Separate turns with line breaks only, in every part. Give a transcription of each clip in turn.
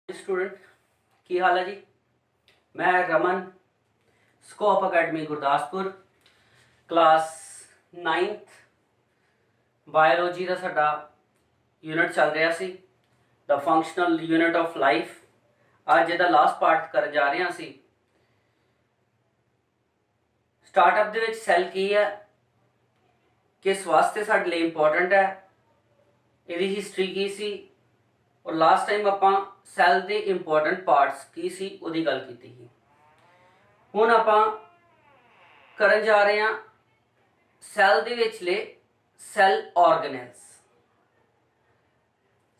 Student की हाल है जी। मैं Raman Scope Academy Gurdaspur class 9th biology का साडा यूनिट चल रहा सी the functional unit of life. अज इहदा लास्ट पार्ट कर जा रहे सी। स्टार्टअप दे विच सैल की है, किस वास्ते साडे लिए इंपॉर्टेंट है, इहदी हिस्टरी की सी और लास्ट टाइम आपां सैल के इंपॉर्टेंट पार्ट्स की सी उहदी गल कीती ही। हुण आपां करन जा रहे हैं सैल दे विचले सैल ऑर्गेनल्स।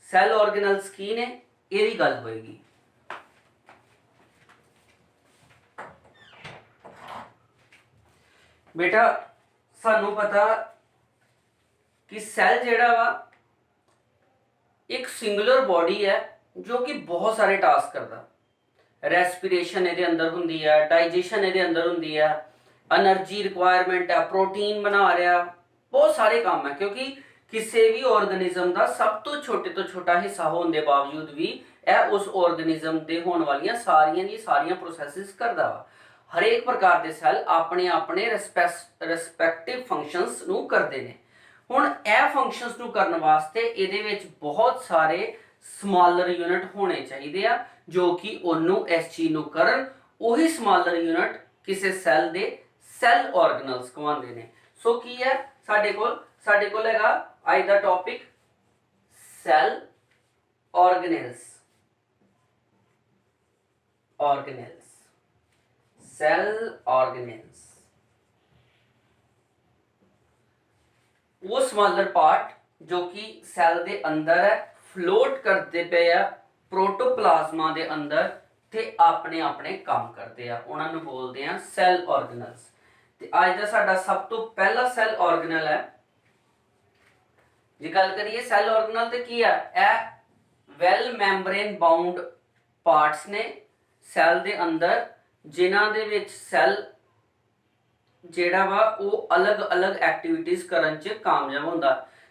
सैल ऑर्गेनल्स की ने इहदी गल होएगी। बेटा सानू पता कि सैल जिहड़ा वा एक सिंगुलर बॉडी है जो कि बहुत सारे टास्क करता। रेस्पिरेशन ये अंदर होंगी है, डाइजेशन ये अंदर होंगी है, एनर्जी रिक्वायरमेंट है, प्रोटीन बना रहा, बहुत सारे काम है। क्योंकि किसी भी ऑर्गेनिज्म का सब तो छोटे तो छोटा हिस्सा होने के बावजूद भी यह उस ऑर्गेनिज्म के होने वाली सारिया प्रोसैसिस करता वा। हर एक प्रकार के सैल अपने अपने रिस्पैक्टिव फंक्शनस नू करते हैं। हुण यह फंक्शनस नू करने वास्ते इहदे विच बहुत सारे स्मॉलर यूनिट होने चाहिए आ जो कि उन्होंने इस चीज़ नू करन। उही स्मॉलर यूनिट किसी सैल दे सैल ऑर्गेनल्स कहवांदे ने। सो की है साडे कोल हैगा अज दा topic cell organelles. Cell organelles वो स्मॉलर पार्ट जो कि सैल दे अंदर है, फ्लोट करते पे आ प्रोटोप्लाज्मा दे अंदर ते अपने अपने काम करते हैं, उन्होंने बोलते हैं सैल ऑर्गेनल्स। ते आज दा साडा सब तो पहला सैल ऑर्गेनल है। जे गल करिए सैल ऑर्गेनल ते की है, ए वेल मैम्ब्रेन बाउंड पार्ट्स ने सैल दे अंदर जिन्हां दे विच सैल जेड़ा वा वो अलग अलग एक्टिविटीज करन च कामयाब होंदा।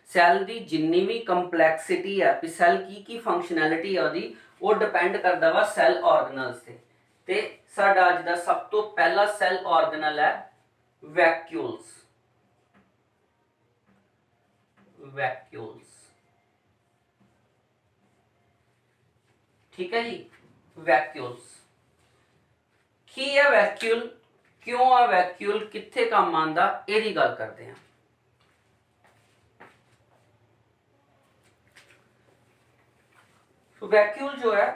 सैल दी जिन्नी भी कंपलैक्सिटी है कि सैल की फंक्शनैलिटी है ओदी वो डिपेंड करदा वा सैल ऑर्गेनल्स ते साडा अज दा सब तो पहला सैल ऑर्गेनल है वैक्यूल्स। ठीक है जी। वैक्यूल्स की है वैक्यूल, क्यों आ वैक्यूल, कित्थे काम आंदा, इहदी गल करते हैं। वैक्यूल जो है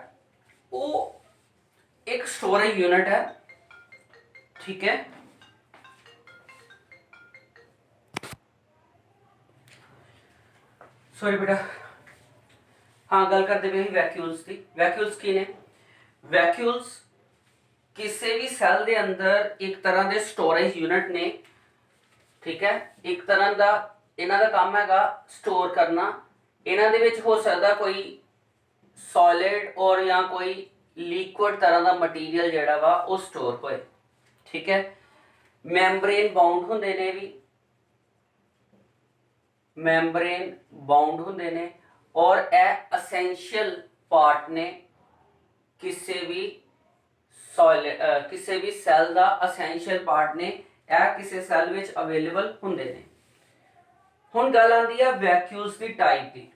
वो एक स्टोरेज यूनिट है। ठीक है, सॉरी बेटा, हाँ गल करते पे वैक्यूल्स की। वैक्यूल्स की ने, वैक्यूल्स किसी भी सैल दे अंदर एक तरह के स्टोरेज यूनिट ने। ठीक है, एक तरह का इन्हां दा काम हैगा स्टोर करना। इन्हां दे विच हो सकदा कोई सॉलिड और या कोई लिक्विड तरह का मटीरियल जिहड़ा वा वो स्टोर होए। ठीक है, मैम्ब्रेन बाउंड हुंदे ने भी, मैम्ब्रेन बाउंड हुंदे ने और यह असेंशियल पार्ट ने किसी भी सैल का असेंशियल पार्ट ने यह किसी सैल विच अवेलेबल हुंदे ने। हुण गल आंदी है वैक्यूल्स की टाइप की।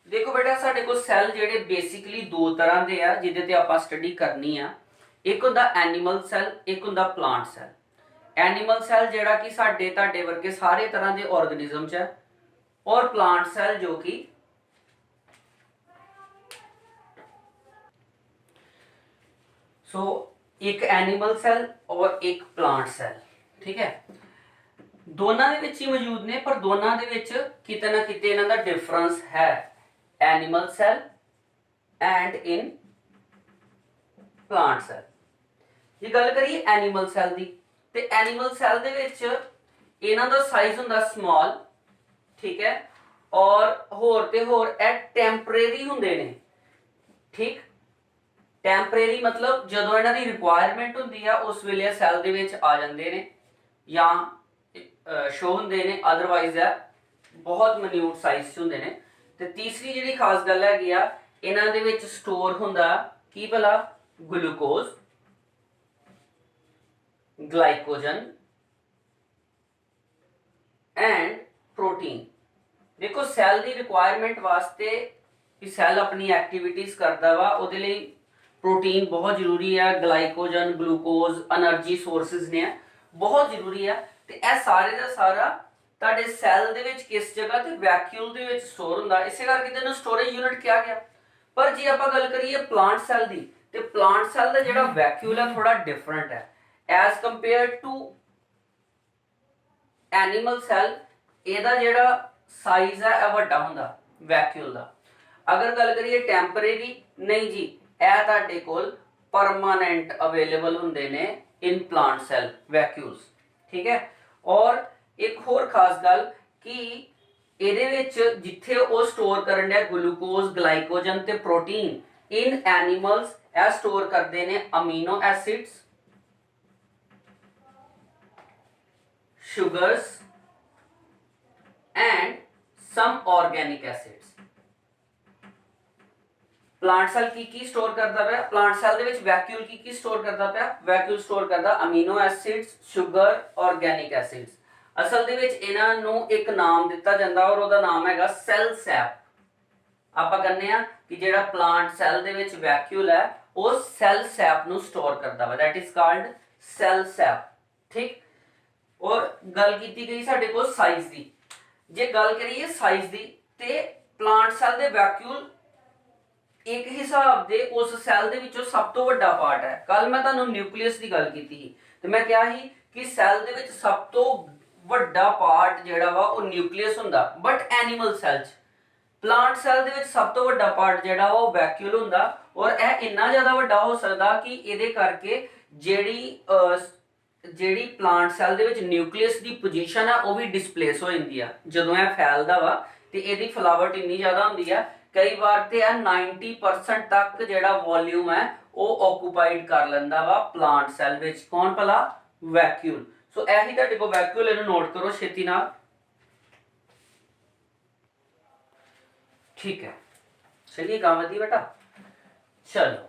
देखो बेटा साडे कोल सैल जिहड़े बेसिकली दो तरह के आ जिहदे ते आपां स्टडी करनी आ। एक हुंदा एनीमल सैल, एक हुंदा प्लांट सैल। एनीमल सैल जिहड़ा कि साडे तुहाडे वर्गे सारे तरह के ऑर्गेनिज्म च है और प्लांट सैल जो कि एक एनीमल सैल और एक प्लांट सैल। ठीक है, दोनों दे विच ही मौजूद ने पर दोनों दे विच किते ना किते इन्हां दा डिफरेंस है। Animal cell and in plant cell. ये गल करिए एनिमल सेल दी ते एनिमल सेल दे विच इन्हां दा साइज हुंदा स्मॉल। ठीक है, और होर ते होर ए टेंपरेरी हुंदे ने। ठीक, टेंपरेरी मतलब जदों इन्हां दी रिक्वायरमेंट हुंदी है उस वेले सैल दे विच आ जांदे ने या शो होंदे ने, अदरवाइज है बहुत मिन्यूट साइज होंदे ने। ते तीसरी जिहड़ी खास गल हैगी आ इन्हां दे विच स्टोर हुंदा की भला ग्लूकोज, ग्लाइकोजन एंड प्रोटीन। देखो सैल की रिक्वायरमेंट वास्ते कि सैल अपनी एक्टिविटीज करता वा उहदे लई प्रोटीन बहुत जरूरी है, ग्लाइकोजन, ग्लूकोज एनर्जी सोर्सेज ने बहुत जरूरी है। ते यह सारे का सारा तुहाडे सैल दे विच किस जगह ते वैक्यूल दे विच स्टोर हुंदा, इसे करके इहनूं स्टोरेज यूनिट कहा गया। पर जे आपां गल करिए प्लांट सैल दी ते प्लांट सैल दा जिहड़ा वैक्यूल है थोड़ा डिफरेंट है as compared to animal cell. इहदा जिहड़ा साइज है वह वड्डा हुंदा वैक्यूल दा। अगर गल करिए टैंपरेरी, नहीं जी यह तुहाडे कोल परमानेंट अवेलेबल हुंदे ने इन प्लांट सैल वैक्यूल्स, ठीक है। और एक होर खास गल कि ਇਹਦੇ ਵਿੱਚ ਜਿੱਥੇ ਉਹ ਸਟੋਰ ਕਰਨ ਡਿਆ ਗਲੂਕੋਜ਼, ਗਲਾਈਕੋਜਨ ਤੇ ਪ੍ਰੋਟੀਨ, ਇਨ ਐਨੀਮਲਸ ਇਹ ਸਟੋਰ ਕਰਦੇ ਨੇ amino acids, sugars and some organic acids। Plant cell की स्टोर करता है, प्लांट सेल दे विच वैक्यूल की स्टोर करता है, वैक्यूल स्टोर करता amino acids, sugar, organic acids. असल दे विच इन्हां नूं एक नाम दिता जांदा और ओहदा नाम हैगा सेल सैप। आपां कहने आ कि जेड़ा प्लांट सेल दे विच वैक्यूल है वो सेल सैप नूं स्टोर करता है, that is called cell sap, ठीक। और गल की गई साडे कोल साइज दी, जे गल करिए साइज दी ते प्लांट सेल दे वैक्यूल एक हिसाब दे उस सैल दे विचों सब तो वड्डा पार्ट है। कल मैं तुहानूं न्यूक्लियस दी गल कीती सी ते मैं कहा ही कि सैल दे विच सब तो वड्डा पार्ट जिहड़ा वा वो न्यूक्लियस हुंदा, बट एनिमल सैल च प्लांट सैल दे विच सब तो वड्डा पार्ट जिहड़ा वा वो वैक्यूल हुंदा। और यह इन्ना ज़्यादा वड्डा हो सकदा कि इहदे करके ਜਿਹੜੀ प्लांट सैल ਦੇ ਵਿੱਚ न्यूक्लियस ਦੀ पोजीशन है वो भी डिसप्लेस हो जाती है ਜਦੋਂ ਇਹ फैलदा वा ਤੇ ਇਹਦੀ ਫਲਾਵਟ ਇੰਨੀ ਜ਼ਿਆਦਾ ਹੁੰਦੀ ਹੈ कई बार तो 90% तक ਜਿਹੜਾ वॉल्यूम है वो ऑक्यूपाइड कर ਲੈਂਦਾ ਵਾ प्लांट सैल ਵਿੱਚ। कौन भला वैक्यूल। सो ਇਹੀ ਤੁਹਾਡੇ ਕੋਲ वैक्यूल, ਇਹਨੂੰ नोट करो ਛੇਤੀ ਨਾਲ, ठीक है। चलिए गावती बेटा, चलो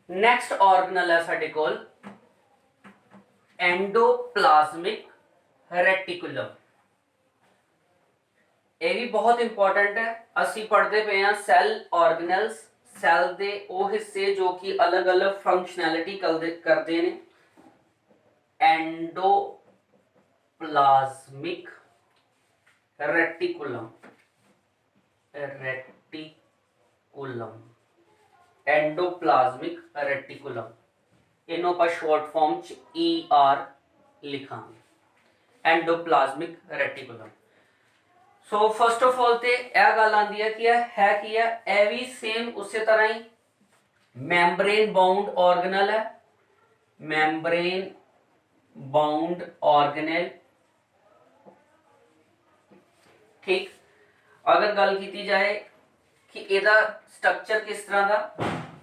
नेक्स्ट ऑर्गेनल है साडे कोल एंडोप्लाज्मिक रेटिकुलम। ये भी बहुत इंपॉर्टेंट है। असी पढ़ते पे हैं सैल ऑर्गेनल्स, सैल दे वो हिस्से जो कि अलग अलग फंक्शनैलिटी करते हैं। एंडोप्लाज्मिक रेटिकुलम, एंडोप्लाज्मिक रेटिकुलम, इन्हों पर शॉर्ट फॉर्म च ER लिखांगे, endoplasmic reticulum. So first of all ते यह गल आंदी है कि है भी सेम उस तरह ही मैम्ब्रेन बाउंड ऑर्गेनल है, मैम्ब्रेन बाउंड ऑर्गेनल, ठीक। अगर गल की जाए कि ਇਹਦਾ स्ट्रक्चर किस तरह का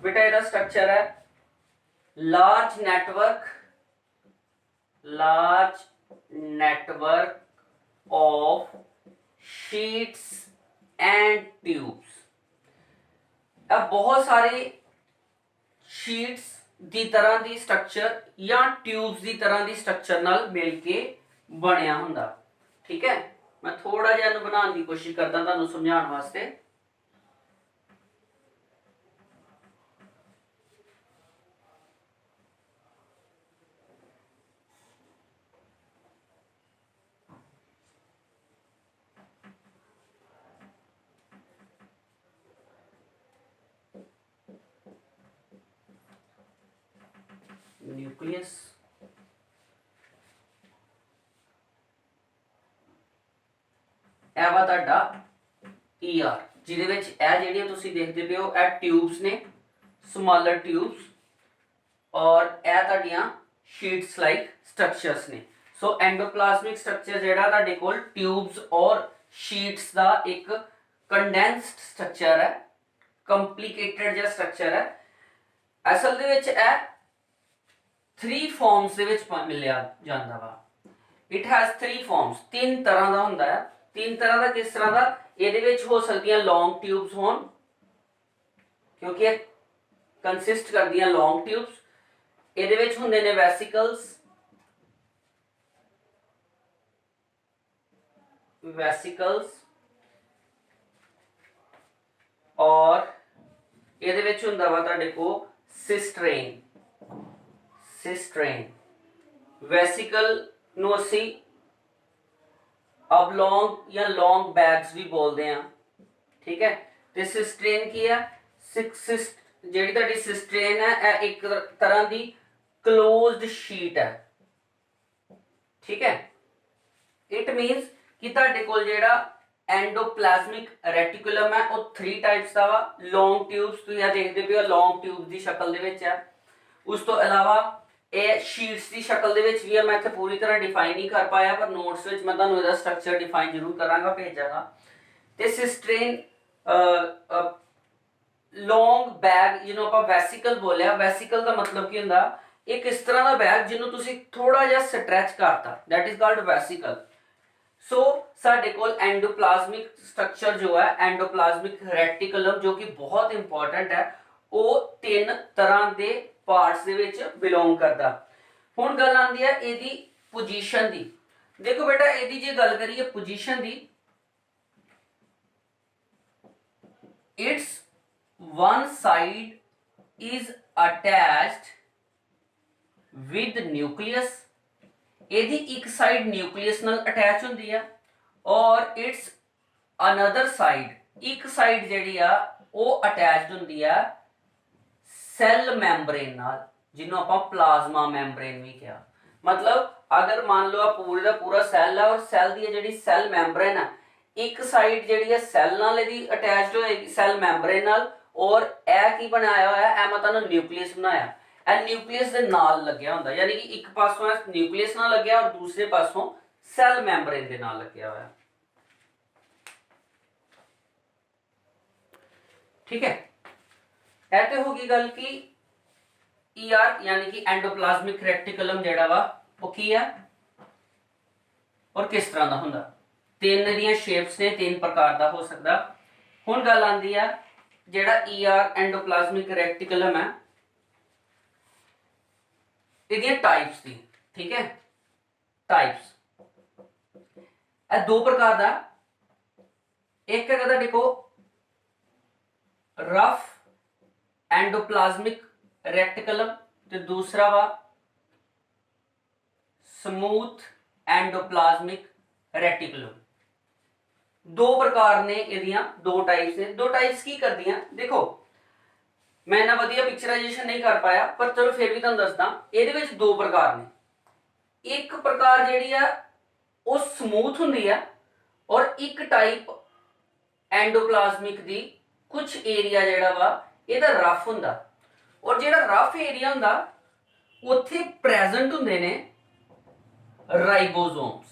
बेटा, ਇਹਦਾ स्ट्रक्चर है large network of sheets and tubes. अब बहुत सारे शीट्स दी तरह दी स्ट्रक्चर या ट्यूब्स दी तरह दी स्ट्रक्चर नाल मिल के बनया हुंदा, ठीक है। मैं थोड़ा जिहा इहनूं बनाउण दी कोशिश करदा तुहानूं समझाउण वास्ते। न्यूक्लियस, ਇਹ ਵਾ ਤੁਹਾਡਾ ER, ਜਿਹਦੇ ਵਿੱਚ ਇਹ ਜਿਹੜੀਆਂ ਤੁਸੀਂ ਦੇਖਦੇ ਪਏ ਹੋ ਇਹ ਟਿਊਬਸ ਨੇ, ਸਮਾਲਰ ਟਿਊਬਸ, ਔਰ ਇਹ ਤੁਹਾਡੀਆਂ ਸ਼ੀਟਸ ਲਾਈਕ ਸਟਰਕਚਰਸ ਨੇ। ਸੋ ਐਂਡੋਪਲਾਜ਼ਮਿਕ ਸਟਰਕਚਰ ਜਿਹੜਾ ਤੁਹਾਡੇ ਕੋਲ ਟਿਊਬਸ ਔਰ ਸ਼ੀਟਸ ਦਾ ਇੱਕ ਕੰਡੈਂਸਡ ਸਟਰਕਚਰ ਹੈ, ਕੰਪਲਿਕੇਟਡ ਜਿਹਾ ਸਟਰਕਚਰ ਹੈ। ਅਸਲ ਦੇ ਵਿੱਚ ਇਹ 3 ਫਾਰਮਸ ਦੇ ਵਿੱਚ ਮਿਲਿਆ ਜਾਂਦਾ ਵਾ। ਇਟ ਹੈਜ਼ 3 ਫਾਰਮਸ, 3 ਤਰ੍ਹਾਂ ਦਾ ਹੁੰਦਾ ਹੈ। 3 तरह का किस तरह का, ਇਹਦੇ ਵਿੱਚ ਹੋ ਸਕਦੀਆਂ ਲੌਂਗ ਟਿਊਬਸ ਹੋਣ, ਕਿਉਂਕਿ ਕੰਸਿਸਟ ਕਰਦੀਆਂ ਲੌਂਗ ਟਿਊਬਸ। ਇਹਦੇ ਵਿੱਚ ਹੁੰਦੇ ਨੇ ਵੈਸਿਕਲਸ, ਔਰ ਇਹਦੇ ਵਿੱਚ ਹੁੰਦਾ ਵਾ ਤੁਹਾਡੇ ਕੋਲ ਸਿਸਟਰੇਨ। ਵੈਸਿਕਲ ਨੂੰ ਅਸੀਂ ਅਬਲੋਂਗ ਜਾਂ ਲੌਂਗ ਬੈਗਸ ਵੀ ਬੋਲਦੇ ਆ, ਠੀਕ ਹੈ। ਤੇ ਸਿਸਟਰੇਨ ਕੀ ਆ? ਜਿਹੜੀ ਤੁਹਾਡੀ ਸਿਸਟਰੇਨ ਹੈ ਇਹ ਇੱਕ ਤਰ੍ਹਾਂ ਦੀ ਕਲੋਜ਼ਡ ਸ਼ੀਟ ਹੈ, ਠੀਕ ਹੈ। ਇਟ ਮੀਨਸ ਕਿ ਤੁਹਾਡੇ ਕੋਲ ਜਿਹੜਾ ਐਂਡੋਪਲਾਜ਼ਮਿਕ ਰੈਟੀਕੂਲਮ ਹੈ ਉਹ 3 ਟਾਈਪਸ ਦਾ ਵਾ। ਲੌਂਗ ਟਿਊਬਸ ਤੁਸੀਂ ਆ ਦੇਖਦੇ ਪਏ ਹੋ, ਲੌਂਗ ਟਿਊਬ ਦੀ ਸ਼ਕਲ ਦੇ ਵਿੱਚ ਹੈ। ਉਸ ਤੋਂ ਇਲਾਵਾ ਇਹ ਸ਼ੀਟਸ ਦੀ ਸ਼ਕਲ ਦੇ ਵਿੱਚ ਵੀ ਹੈ। ਮੈਂ ਇੱਥੇ ਪੂਰੀ ਤਰ੍ਹਾਂ ਡਿਫਾਈਨ ਨਹੀਂ ਕਰ ਪਾਇਆ, ਪਰ ਨੋਟਸ ਵਿੱਚ ਮੈਂ ਤੁਹਾਨੂੰ ਇਹਦਾ ਸਟਰਕਚਰ ਡਿਫਾਈਨ ਜ਼ਰੂਰ ਕਰਾਂਗਾ, ਭੇਜਾਂਗਾ। ਤੇ ਸਿਸਟਰੇਨ ਲੌਂਗ ਬੈਗ ਜਿਹਨੂੰ ਆਪਾਂ ਵੈਸਿਕਲ ਬੋਲਿਆ, ਵੈਸਿਕਲ ਦਾ ਮਤਲਬ ਕੀ ਹੁੰਦਾ? ਇੱਕ ਇਸ ਤਰ੍ਹਾਂ ਦਾ ਬੈਗ ਜਿਹਨੂੰ ਤੁਸੀਂ ਥੋੜਾ ਜਿਹਾ ਸਟ੍ਰੈਚ ਕਰਤਾ, ਦੈਟ ਇਜ਼ ਕਾਲਡ ਵੈਸਿਕਲ। ਸੋ ਸਾਡੇ ਕੋਲ ਐਂਡੋਪਲਾਜ਼ਮਿਕ ਸਟਰਕਚਰ ਜੋ ਹੈ, ਐਂਡੋਪਲਾਜ਼ਮਿਕ ਰੈਟੀਕੂਲਮ, ਜੋ ਕਿ ਬਹੁਤ ਇੰਪੋਰਟੈਂਟ ਹੈ, ਉਹ 3 ਤਰ੍ਹਾਂ ਦੇ ਪਾਰਟਸ ਦੇ ਵਿੱਚ ਬਿਲੋਂਗ ਕਰਦਾ। ਹੁਣ ਗੱਲ ਆਉਂਦੀ ਹੈ ਇਹਦੀ ਪੋਜੀਸ਼ਨ ਦੀ। ਦੇਖੋ ਬੇਟਾ, ਇਹਦੀ ਜੇ ਗੱਲ ਕਰੀਏ position the, it's one side is attached with nucleus। ਇਹਦੀ ਇੱਕ ਸਾਈਡ ਨਿਊਕਲੀਅਸ ਨਾਲ ਅਟੈਚ ਹੁੰਦੀ ਆ, ਔਰ ਇਟਸ ਅਨਦਰ ਸਾਈਡ, ਇੱਕ ਸਾਈਡ ਜਿਹੜੀ ਆ ਉਹ ਅਟੈਚਡ ਹੁੰਦੀ ਆ ਸੈੱਲ ਮੈਂਬਰੇਨ ਨਾਲ, ਜਿਹਨੂੰ ਆਪਾਂ ਪਲਾਜ਼ਮਾ ਮੈਂਬਰੇਨ ਵੀ ਕਿਹਾ। ਮਤਲਬ ਅਗਰ ਮੰਨ ਲਓ ਆ ਪੂਰੇ ਦਾ ਪੂਰਾ ਸੈੱਲ ਆ, ਔਰ ਸੈੱਲ ਦੀ ਜਿਹੜੀ ਸੈੱਲ ਮੈਂਬਰੇਨ ਆ, ਇੱਕ ਸਾਈਡ ਜਿਹੜੀ ਆ ਸੈੱਲ ਨਾਲ ਇਹਦੀ ਅਟੈਚਡ ਹੋਏਗੀ, ਸੈੱਲ ਮੈਂਬਰੇਨ ਨਾਲ, ਔਰ ਇਹ ਕੀ ਬਣਾਇਆ ਹੋਇਆ? ਇਹ ਮੈਂ ਤੁਹਾਨੂੰ ਨਿਊਕਲੀਅਸ ਬਣਾਇਆ। ਇਹ ਨਿਊਕਲੀਅਸ ਦੇ ਨਾਲ ਲੱਗਿਆ ਹੁੰਦਾ, ਯਾਨੀ ਕਿ ਇੱਕ ਪਾਸੋਂ ਨਿਊਕਲੀਅਸ ਨਾਲ ਲੱਗਿਆ ਔਰ ਦੂਸਰੇ ਪਾਸੋਂ ਸੈੱਲ ਮੈਂਬਰੇਨ ਦੇ ਨਾਲ ਲੱਗਿਆ ਹੋਇਆ, ਠੀਕ ਹੈ। ਇਹ ਤੇ ਹੋ ਗਈ ਗੱਲ ਕਿ ER ਯਾਨੀ ਕਿ ਐਂਡੋਪਲਾਜ਼ਮਿਕ ਰੈਟੀਕੂਲਮ ਜਿਹੜਾ ਵਾ ਉਹ ਕੀ ਆ ਔਰ ਕਿਸ ਤਰ੍ਹਾਂ ਦਾ ਹੁੰਦਾ। 3 ਦੀਆਂ ਸ਼ੇਪਸ ਨੇ, 3 ਪ੍ਰਕਾਰ ਦਾ ਹੋ ਸਕਦਾ। ਹੁਣ ਗੱਲ ਆਉਂਦੀ ਆ ਜਿਹੜਾ ER ਐਂਡੋਪਲਾਜ਼ਮਿਕ ਰੈਟੀਕੂਲਮ ਹੈ, ਇਹਦੀਆਂ ਟਾਈਪਸ ਦੀ, ਠੀਕ ਹੈ। ਟਾਈਪਸ ਇਹ 2 ਪ੍ਰਕਾਰ ਦਾ। ਇੱਕ ਹੈਗਾ ਤੁਹਾਡੇ ਕੋਲ ਰਫ ਐਂਡੋਪਲਾਜ਼ਮਿਕ ਰੈਟੀਕੂਲਮ ਤੇ ਦੂਸਰਾ ਵਾ ਸਮੂਥ ਐਂਡੋਪਲਾਜ਼ਮਿਕ ਰੈਟੀਕੂਲਮ। 2 ਪ੍ਰਕਾਰ ਨੇ ਇਹਦੀਆਂ, 2 ਟਾਈਪਸ ਨੇ। 2 ਟਾਈਪਸ ਕੀ ਕਰਦੀਆਂ? ਦੇਖੋ ਮੈਂ ਨਾ ਵਧੀਆ ਪਿਕਚਰਾਈਜੇਸ਼ਨ ਨਹੀਂ ਕਰ ਪਾਇਆ, ਪਰ ਚਲੋ ਫਿਰ ਵੀ ਤੁਹਾਨੂੰ ਦੱਸਦਾ। ਇਹਦੇ ਵਿੱਚ 2 ਪ੍ਰਕਾਰ ਨੇ। ਇੱਕ ਪ੍ਰਕਾਰ ਜਿਹੜੀ ਆ ਉਹ ਸਮੂਥ ਹੁੰਦੀ ਆ, ਔਰ ਇੱਕ ਟਾਈਪ ਐਂਡੋਪਲਾਜ਼ਮਿਕ ਦੀ ਕੁਝ ਏਰੀਆ ਜਿਹੜਾ ਵਾ ਇਹਦਾ ਰਫ ਹੁੰਦਾ, ਔਰ ਜਿਹੜਾ ਰਫ ਏਰੀਆ ਹੁੰਦਾ ਉੱਥੇ ਪ੍ਰੈਜ਼ੈਂਟ ਹੁੰਦੇ ਨੇ ਰਾਈਬੋਸੋਮਸ,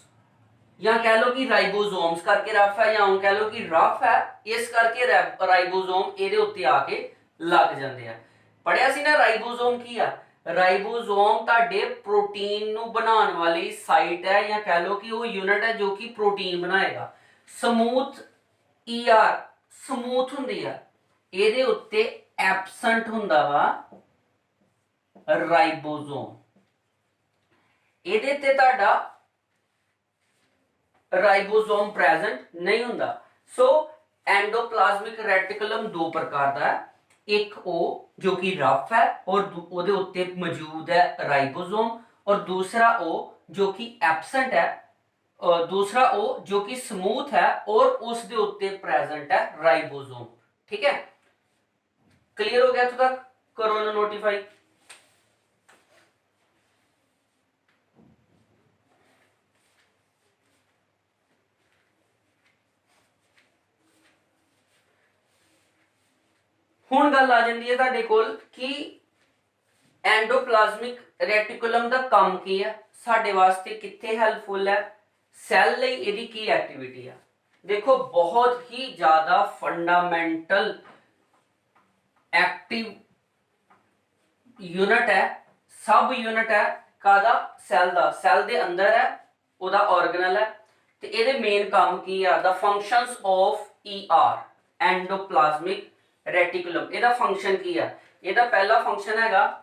ਜਾਂ ਕਹ लो कि ਰਾਈਬੋਸੋਮਸ ਕਰਕੇ ਰਫ ਹੈ, ਜਾਂ ਕਹ लो कि ਰਫ ਹੈ ਇਸ ਕਰਕੇ ਰਾਈਬੋਸੋਮ ਇਹਦੇ ਉੱਤੇ ਆ ਕੇ ਲੱਗ ਜਾਂਦੇ ਆ। ਪੜਿਆ ਸੀ ਨਾ ਰਾਈਬੋਸੋਮ ਕੀ ਆ? ਰਾਈਬੋਸੋਮ ਤੁਹਾਡੇ ਪ੍ਰੋਟੀਨ ਨੂੰ ਬਣਾਉਣ ਵਾਲੀ ਸਾਈਟ ਹੈ, ਜਾਂ ਕਹ लो कि ਉਹ ਯੂਨਿਟ ਹੈ ਜੋ ਕਿ ਪ੍ਰੋਟੀਨ ਬਣਾਏਗਾ। ਸਮੂਥ ER ਸਮੂਥ ਹੁੰਦੀ ਆ, ਇਹਦੇ ਉੱਤੇ ਐਬਸੈਂਟ ਹੁੰਦਾ ਵਾ ਰਾਈਬੋਸੋਮ, ਇਹਦੇ ਤੇ ਤੁਹਾਡਾ ਰਾਈਬੋਸੋਮ ਪ੍ਰੈਜ਼ੈਂਟ ਨਹੀਂ ਹੁੰਦਾ। ਸੋ ਐਂਡੋਪਲਾਜ਼ਮਿਕ ਰੈਟੀਕੂਲਮ 2 ਪ੍ਰਕਾਰ ਦਾ ਹੈ। ਇੱਕ ਉਹ ਜੋ ਕਿ ਰਫ ਹੈ ਔਰ ਉਹਦੇ ਉੱਤੇ ਮੌਜੂਦ ਹੈ ਰਾਈਬੋਸੋਮ, ਔਰ ਦੂਸਰਾ ਉਹ ਜੋ ਕਿ ਐਬਸੈਂਟ ਹੈ, ਦੂਸਰਾ ਉਹ ਜੋ ਕਿ ਸਮੂਥ ਹੈ ਔਰ ਉਸ ਦੇ ਉੱਤੇ ਪ੍ਰੈਜ਼ੈਂਟ ਹੈ ਰਾਈਬੋਸੋਮ, ਠੀਕ ਹੈ। ਕਲੀਅਰ ਹੋ ਗਿਆ ਇੱਥੋਂ ਤੱਕ? ਕਰੋ ਇਹਨੂੰ ਨੋਟੀਫਾਈ। ਹੁਣ ਗੱਲ ਆ ਜਾਂਦੀ ਹੈ ਤੁਹਾਡੇ ਕੋਲ ਕਿ ਐਂਡੋਪਲਾਜ਼ਮਿਕ ਰੈਟੀਕੂਲਮ ਦਾ ਕੰਮ ਕੀ ਹੈ, ਸਾਡੇ ਵਾਸਤੇ ਕਿੱਥੇ ਹੈਲਪਫੁਲ ਹੈ, ਸੈੱਲ ਲਈ ਇਹਦੀ ਕੀ ਐਕਟੀਵਿਟੀ ਆ। ਦੇਖੋ ਬਹੁਤ ਹੀ ਜ਼ਿਆਦਾ ਫੰਡਾਮੈਂਟਲ ਐਕਟਿਵ ਯੂਨਿਟ ਹੈ, ਸਬ ਯੂਨਿਟ ਹੈ ਕਾਦਾ? ਸੈੱਲ ਦਾ। ਸੈੱਲ ਦੇ ਅੰਦਰ ਹੈ, ਉਹਦਾ ਆਰਗਨਲ ਹੈ, ਤੇ ਇਹਦੇ ਮੇਨ ਕੰਮ ਕੀ ਆ? ਦਾ ਫੰਕਸ਼ਨਸ ਆਫ ER ਐਂਡੋਪਲਾਜ਼ਮਿਕ ਰੈਟੀਕੂਲਮ। ਇਹਦਾ ਫੰਕਸ਼ਨ ਕੀ ਆ? ਇਹਦਾ ਪਹਿਲਾ ਫੰਕਸ਼ਨ ਹੈਗਾ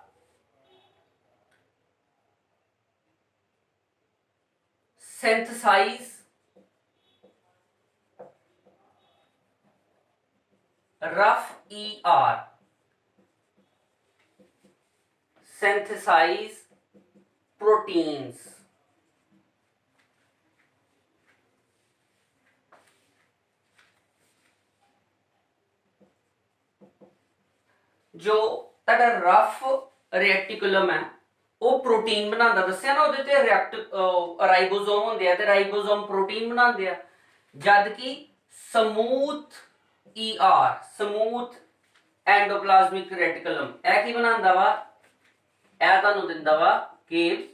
synthesize rough ER, synthesize proteins। जो ਤੁਹਾਡਾ ਰਫ ਰੈਟੀਕੂਲਮ ਹੈ ਉਹ ਪ੍ਰੋਟੀਨ ਬਣਾਉਂਦਾ, ਦੱਸਿਆ ਨਾ ਉਹਦੇ ਤੇ ਰਾਈਬੋਸੋਮ ਹੁੰਦੇ ਆ ਤੇ ਰਾਈਬੋਸੋਮ ਪ੍ਰੋਟੀਨ ਬਣਾਉਂਦੇ ਆ, ਜਦ ਕਿ ਸਮੂਥ ER ਸਮੂਥ ਐਂਡੋਪਲਾਜ਼ਮਿਕ ਰੈਟੀਕੂਲਮ ਇਹ ਕੀ ਬਣਾਉਂਦਾ ਵਾ, ਇਹ ਤੁਹਾਨੂੰ ਦਿੰਦਾ ਵਾ ਕਿ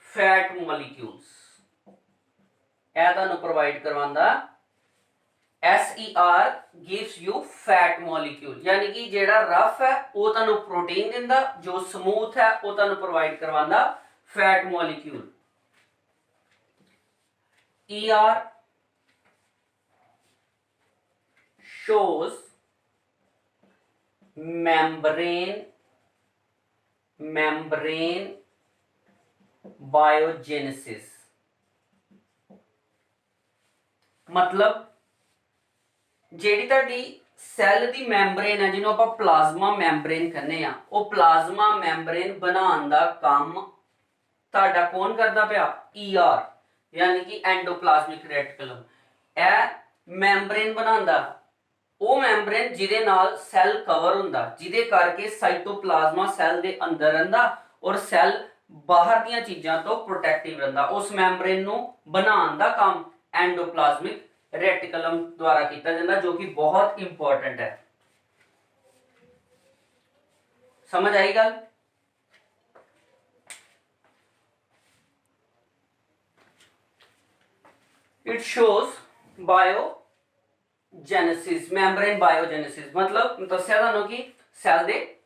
ਫੈਟ ਮੋਲੀਕਿਊਲਸ, ਇਹ ਤੁਹਾਨੂੰ ਪ੍ਰੋਵਾਈਡ ਕਰਵਾਉਂਦਾ। SER gives you fat molecule, यानी कि जेड़ा रफ है वो तानू प्रोटीन दिंदा, जो स्मूथ है वो तानू प्रोवाइड करवांदा fat molecule. ER shows membrane biogenesis, मतलब ਜਿਹੜੀ ਤੁਹਾਡੀ ਸੈੱਲ ਦੀ ਮੈਂਬਰੇਨ ਹੈ ਜਿਹਨੂੰ ਆਪਾਂ ਪਲਾਜ਼ਮਾ ਮੈਂਬਰੇਨ ਕਹਿੰਦੇ ਆ, ਉਹ ਪਲਾਜ਼ਮਾ ਮੈਂਬਰੇਨ ਬਣਾਉਣ ਦਾ ਕੰਮ ਤੁਹਾਡਾ ਕੌਣ ਕਰਦਾ ਪਿਆ, ER ਯਾਨੀ ਕਿ ਐਂਡੋਪਲਾਜ਼ਮਿਕ ਰੈਟੀਕੂਲਮ। ਇਹ ਮੈਂਬਰੇਨ ਬਣਾਉਂਦਾ ਉਹ ਮੈਂਬਰੇਨ ਜਿਹਦੇ ਨਾਲ ਸੈੱਲ ਕਵਰ ਹੁੰਦਾ, ਜਿਹਦੇ ਕਰਕੇ ਸਾਈਟੋਪਲਾਜ਼ਮਾ ਸੈੱਲ ਦੇ ਅੰਦਰ ਰਹਿੰਦਾ ਔਰ ਸੈੱਲ ਬਾਹਰ ਦੀਆਂ ਚੀਜ਼ਾਂ ਤੋਂ ਪ੍ਰੋਟੈਕਟਿਵ ਰਹਿੰਦਾ। ਉਸ ਮੈਂਬਰੇਨ ਨੂੰ ਬਣਾਉਣ ਦਾ ਕੰਮ ਐਂਡੋਪਲਾਜ਼ਮਿਕ रेटिकुलम द्वारा किया जाता, जो कि बहुत इंपॉर्टेंट है। समझ आई गल? It shows biogenesis, membrane biogenesis, मतलब दस्या तुहानू कि सैल दे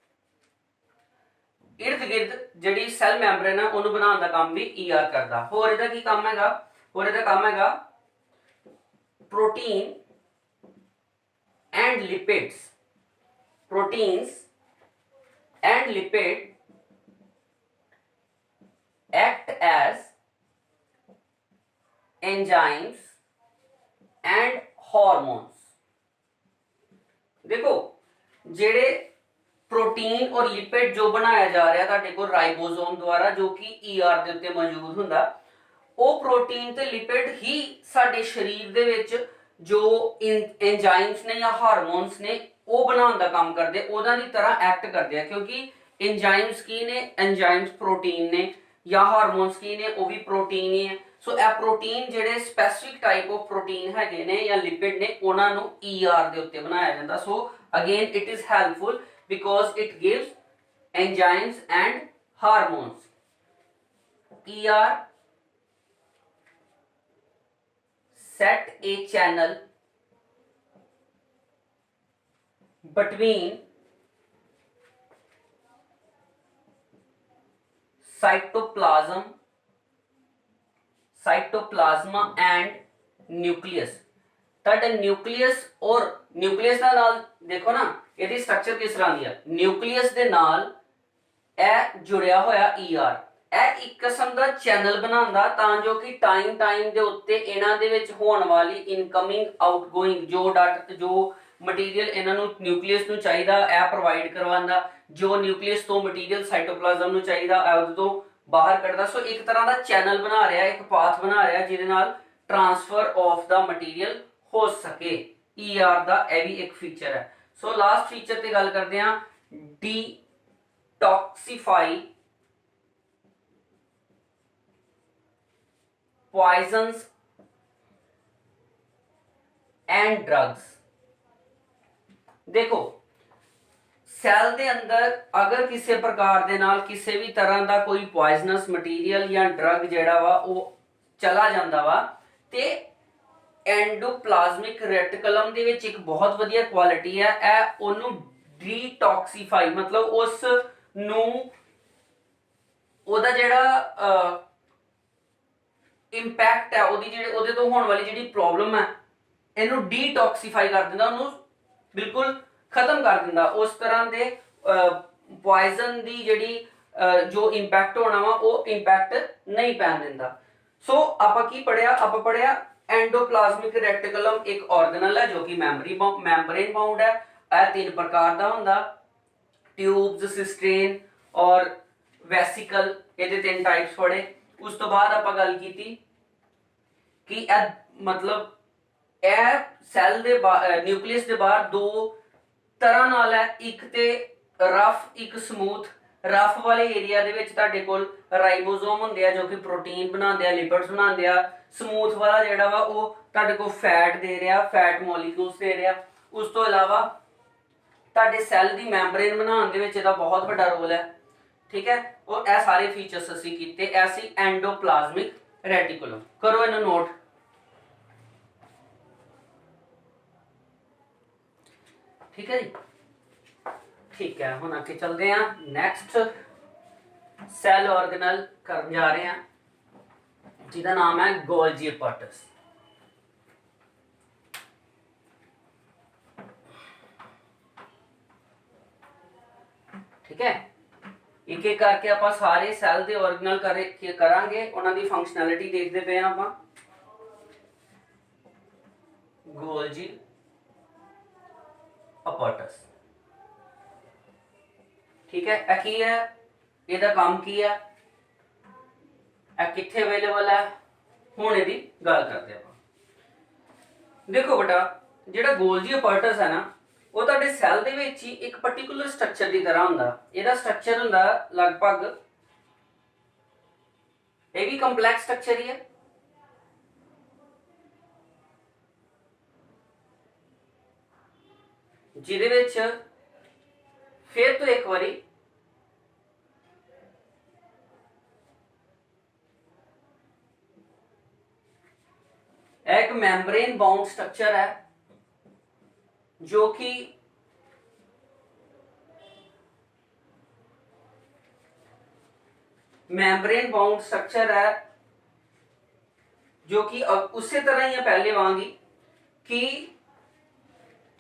इर्द गिर्द जिहड़ी सैल मैम्ब्रेन है उन्होंने बनाने का काम भी ER करता। होर इहदा की काम हैगा, होर इहदा काम हैगा protein and lipids, proteins and lipid act as enzymes and hormones। देखो जेड़े प्रोटीन और लिपिड जो बनाया जा रहा है को राइबोसोम द्वारा, जो कि ER ਦੇ ਉੱਤੇ मौजूद ਹੁੰਦਾ, ਉਹ ਪ੍ਰੋਟੀਨ ਤੇ ਲਿਪਿਡ ਹੀ ਸਾਡੇ ਸਰੀਰ ਦੇ ਵਿੱਚ ਜੋ ਐਂਜ਼ਾਈਮਸ ਨੇ ਜਾਂ ਹਾਰਮੋਨਸ ਨੇ ਉਹ ਬਣਾਉਣ ਦਾ ਕੰਮ ਕਰਦੇ, ਉਹਨਾਂ ਦੀ ਤਰ੍ਹਾਂ ਐਕਟ ਕਰਦੇ ਆ। ਕਿਉਂਕਿ ਐਂਜ਼ਾਈਮਸ ਕੀ ਨੇ, ਐਂਜ਼ਾਈਮਸ ਪ੍ਰੋਟੀਨ ਨੇ, ਜਾਂ ਹਾਰਮੋਨਸ ਕੀ ਨੇ, ਉਹ ਵੀ ਪ੍ਰੋਟੀਨ ਹੀ ਹੈ। ਸੋ ਇਹ ਪ੍ਰੋਟੀਨ ਜਿਹੜੇ ਸਪੈਸਿਫਿਕ ਟਾਈਪ ਆਫ ਪ੍ਰੋਟੀਨ ਹੈਗੇ ਨੇ ਜਾਂ ਲਿਪਿਡ ਨੇ, ਉਹਨਾਂ ਨੂੰ ER ਦੇ ਉੱਤੇ ਬਣਾਇਆ ਜਾਂਦਾ। So again it is helpful because it gives enzymes and hormones. ER set a channel between cytoplasma and nucleus। ਤੁਹਾਡਾ ਨਿਊਕਲੀਅਸ ਔਰ ਨਿਊਕਲੀਅਸ ਦਾ ਨਾਲ ਦੇਖੋ ਨਾ ਇਹਦੀ ਸਟਰਕਚਰ ਕਿਸ ਤਰ੍ਹਾਂ ਦੀ ਹੈ, ਨਿਊਕਲੀਅਸ ਦੇ ਨਾਲ ਇਹ ਜੁੜਿਆ ਹੋਇਆ ER, ਇਹ ਇੱਕ ਕਿਸਮ ਦਾ ਚੈਨਲ ਬਣਾਉਂਦਾ ਤਾਂ ਜੋ ਕਿ ਟਾਈਮ ਦੇ ਉੱਤੇ ਇਹਨਾਂ ਦੇ ਵਿੱਚ ਹੋਣ ਵਾਲੀ ਇਨਕਮਿੰਗ ਆਊਟਗੋਇੰਗ ਜੋ ਡਾਟਾ ਜੋ ਮਟੀਰੀਅਲ ਇਹਨਾਂ ਨੂੰ ਨਿਊਕਲੀਅਸ ਨੂੰ ਚਾਹੀਦਾ ਇਹ ਪ੍ਰੋਵਾਈਡ ਕਰਵਾਉਂਦਾ, ਜੋ ਨਿਊਕਲੀਅਸ ਤੋਂ ਮਟੀਰੀਅਲ ਸਾਈਟੋਪਲਾਜ਼ਮ ਨੂੰ ਚਾਹੀਦਾ ਉਹਦੇ ਤੋਂ ਬਾਹਰ ਕੱਢਦਾ। ਸੋ ਇੱਕ ਤਰ੍ਹਾਂ ਦਾ ਚੈਨਲ ਬਣਾ ਰਿਹਾ, ਇੱਕ ਪਾਥ ਬਣਾ ਰਿਹਾ ਜਿਹਦੇ ਨਾਲ ਟ੍ਰਾਂਸਫਰ ਆਫ ਦਾ ਮਟੀਰੀਅਲ ਹੋ ਸਕੇ। ER ਦਾ ਇਹ ਵੀ ਇੱਕ ਫੀਚਰ ਹੈ। ਸੋ ਲਾਸਟ ਫੀਚਰ ਤੇ ਗੱਲ ਕਰਦੇ ਹਾਂ, ਡੀਟੌਕਸੀਫਾਈ poisons and drugs। देखो सैल ਦੇ ਅੰਦਰ ਅਗਰ ਕਿਸੇ ਪ੍ਰਕਾਰ ਦੇ ਨਾਲ ਕਿਸੇ ਵੀ ਤਰ੍ਹਾਂ ਦਾ ਕੋਈ ਪੋਇਜ਼ਨਸ ਮਟੀਰੀਅਲ ਜਾਂ ਡਰਗ ਜਿਹੜਾ ਵਾ ਉਹ ਚਲਾ ਜਾਂਦਾ ਵਾ ਤੇ ਐਂਡੋਪਲਾਜ਼ਮਿਕ ਰੈਟੀਕੂਲਮ ਦੇ ਵਿੱਚ ਇੱਕ ਬਹੁਤ ਵਧੀਆ ਕੁਆਲਿਟੀ ਹੈ, ਇਹ ਉਹਨੂੰ ਡੀਟੌਕਸੀਫਾਈ ਮਤਲਬ ਉਸ ਨੂੰ ਉਹਦਾ ਜਿਹੜਾ ਇੰਪੈਕਟ ਹੈ ਉਹਦੀ ਜਿਹੜੇ ਉਹਦੇ ਤੋਂ ਹੋਣ ਵਾਲੀ ਜਿਹੜੀ ਪ੍ਰੋਬਲਮ ਹੈ ਇਹਨੂੰ ਡੀਟੌਕਸੀਫਾਈ ਕਰ ਦਿੰਦਾ, ਉਹਨੂੰ ਬਿਲਕੁਲ ਖਤਮ ਕਰ ਦਿੰਦਾ। ਉਸ ਤਰ੍ਹਾਂ ਦੇ ਪੋਇਜ਼ਨ ਦੀ ਜਿਹੜੀ ਜੋ ਇੰਪੈਕਟ ਹੋਣਾ ਵਾ ਉਹ ਇੰਪੈਕਟ ਨਹੀਂ ਪੈਣ ਦਿੰਦਾ। ਸੋ ਆਪਾਂ ਕੀ ਪੜਿਆ? ਆਪਾਂ ਪੜਿਆ एंडोप्लाज्मिक रेटिकुलम एक ऑर्गेनल है जो कि मैम्ब्रेन बाउंड है। यह 3 प्रकार का होंदा, ट्यूब्स, सिस्ट्रेन और वैसिकल, ये 3 टाइप्स पढ़े। उस तो बाद आप गल की कि मतलब यह सैल दे न्यूक्लियस के बाहर 2 तरह नाल है, एक ते रफ एक स्मूथ। रफ वाले एरिया दे विच तुहाडे कोल राइबोसोम हुंदे आ जो कि प्रोटीन बनाते हैं, लिपिड्स बनाते हैं। स्मूथ वाला जिहड़ा वा वो तुहाडे कोल फैट दे रहा, फैट मॉलिक्यूल्स दे रहा। उस तो इलावा तुहाडे सैल दी मैम्ब्रेन बनाउण दे विच इहदा बहुत बड़ा रोल है, ठीक है। और यह सारे फीचर्स असीं कीते। ऐसी एंडोप्लाज्मिक रेटिकुलम, करो इन्हूं नोट। ठीक है जी, ठीक है। हुण आगे चलते हैं, नैक्सट सैल ऑर्गेनल करन जा रहे हैं जिहदा नाम है गोल्जी अपॉर्टस। ठीक है, एक एक करके आप सारे सैल दे ऑर्गेनल करांगे, उन्हां दी फंक्शनैलिटी देखते पे हैं आपां। गोल्जी अपॉर्टस, ठीक है। यह की है, ਇਹਦਾ काम की है, किथे अवेलेबल है, हुण इहदी गल करते हैं। देखो बेटा, जिहड़ा गोल्जी अपॉर्टस है ना, वो तुहाडे सैल दे विच ही एक पर्टिकुलर स्ट्रक्चर की तरह हुंदा। इहदा स्ट्रक्चर हुंदा लगभग, ये भी कंपलैक्स स्ट्रक्चर ही है, जिहदे विच फिर तो एक बारी एक मैम्ब्रेन बाउंड स्ट्रक्चर है जो कि मैम्ब्रेन बाउंड स्ट्रक्चर है जो कि उसी तरह ही है पहले वांगी कि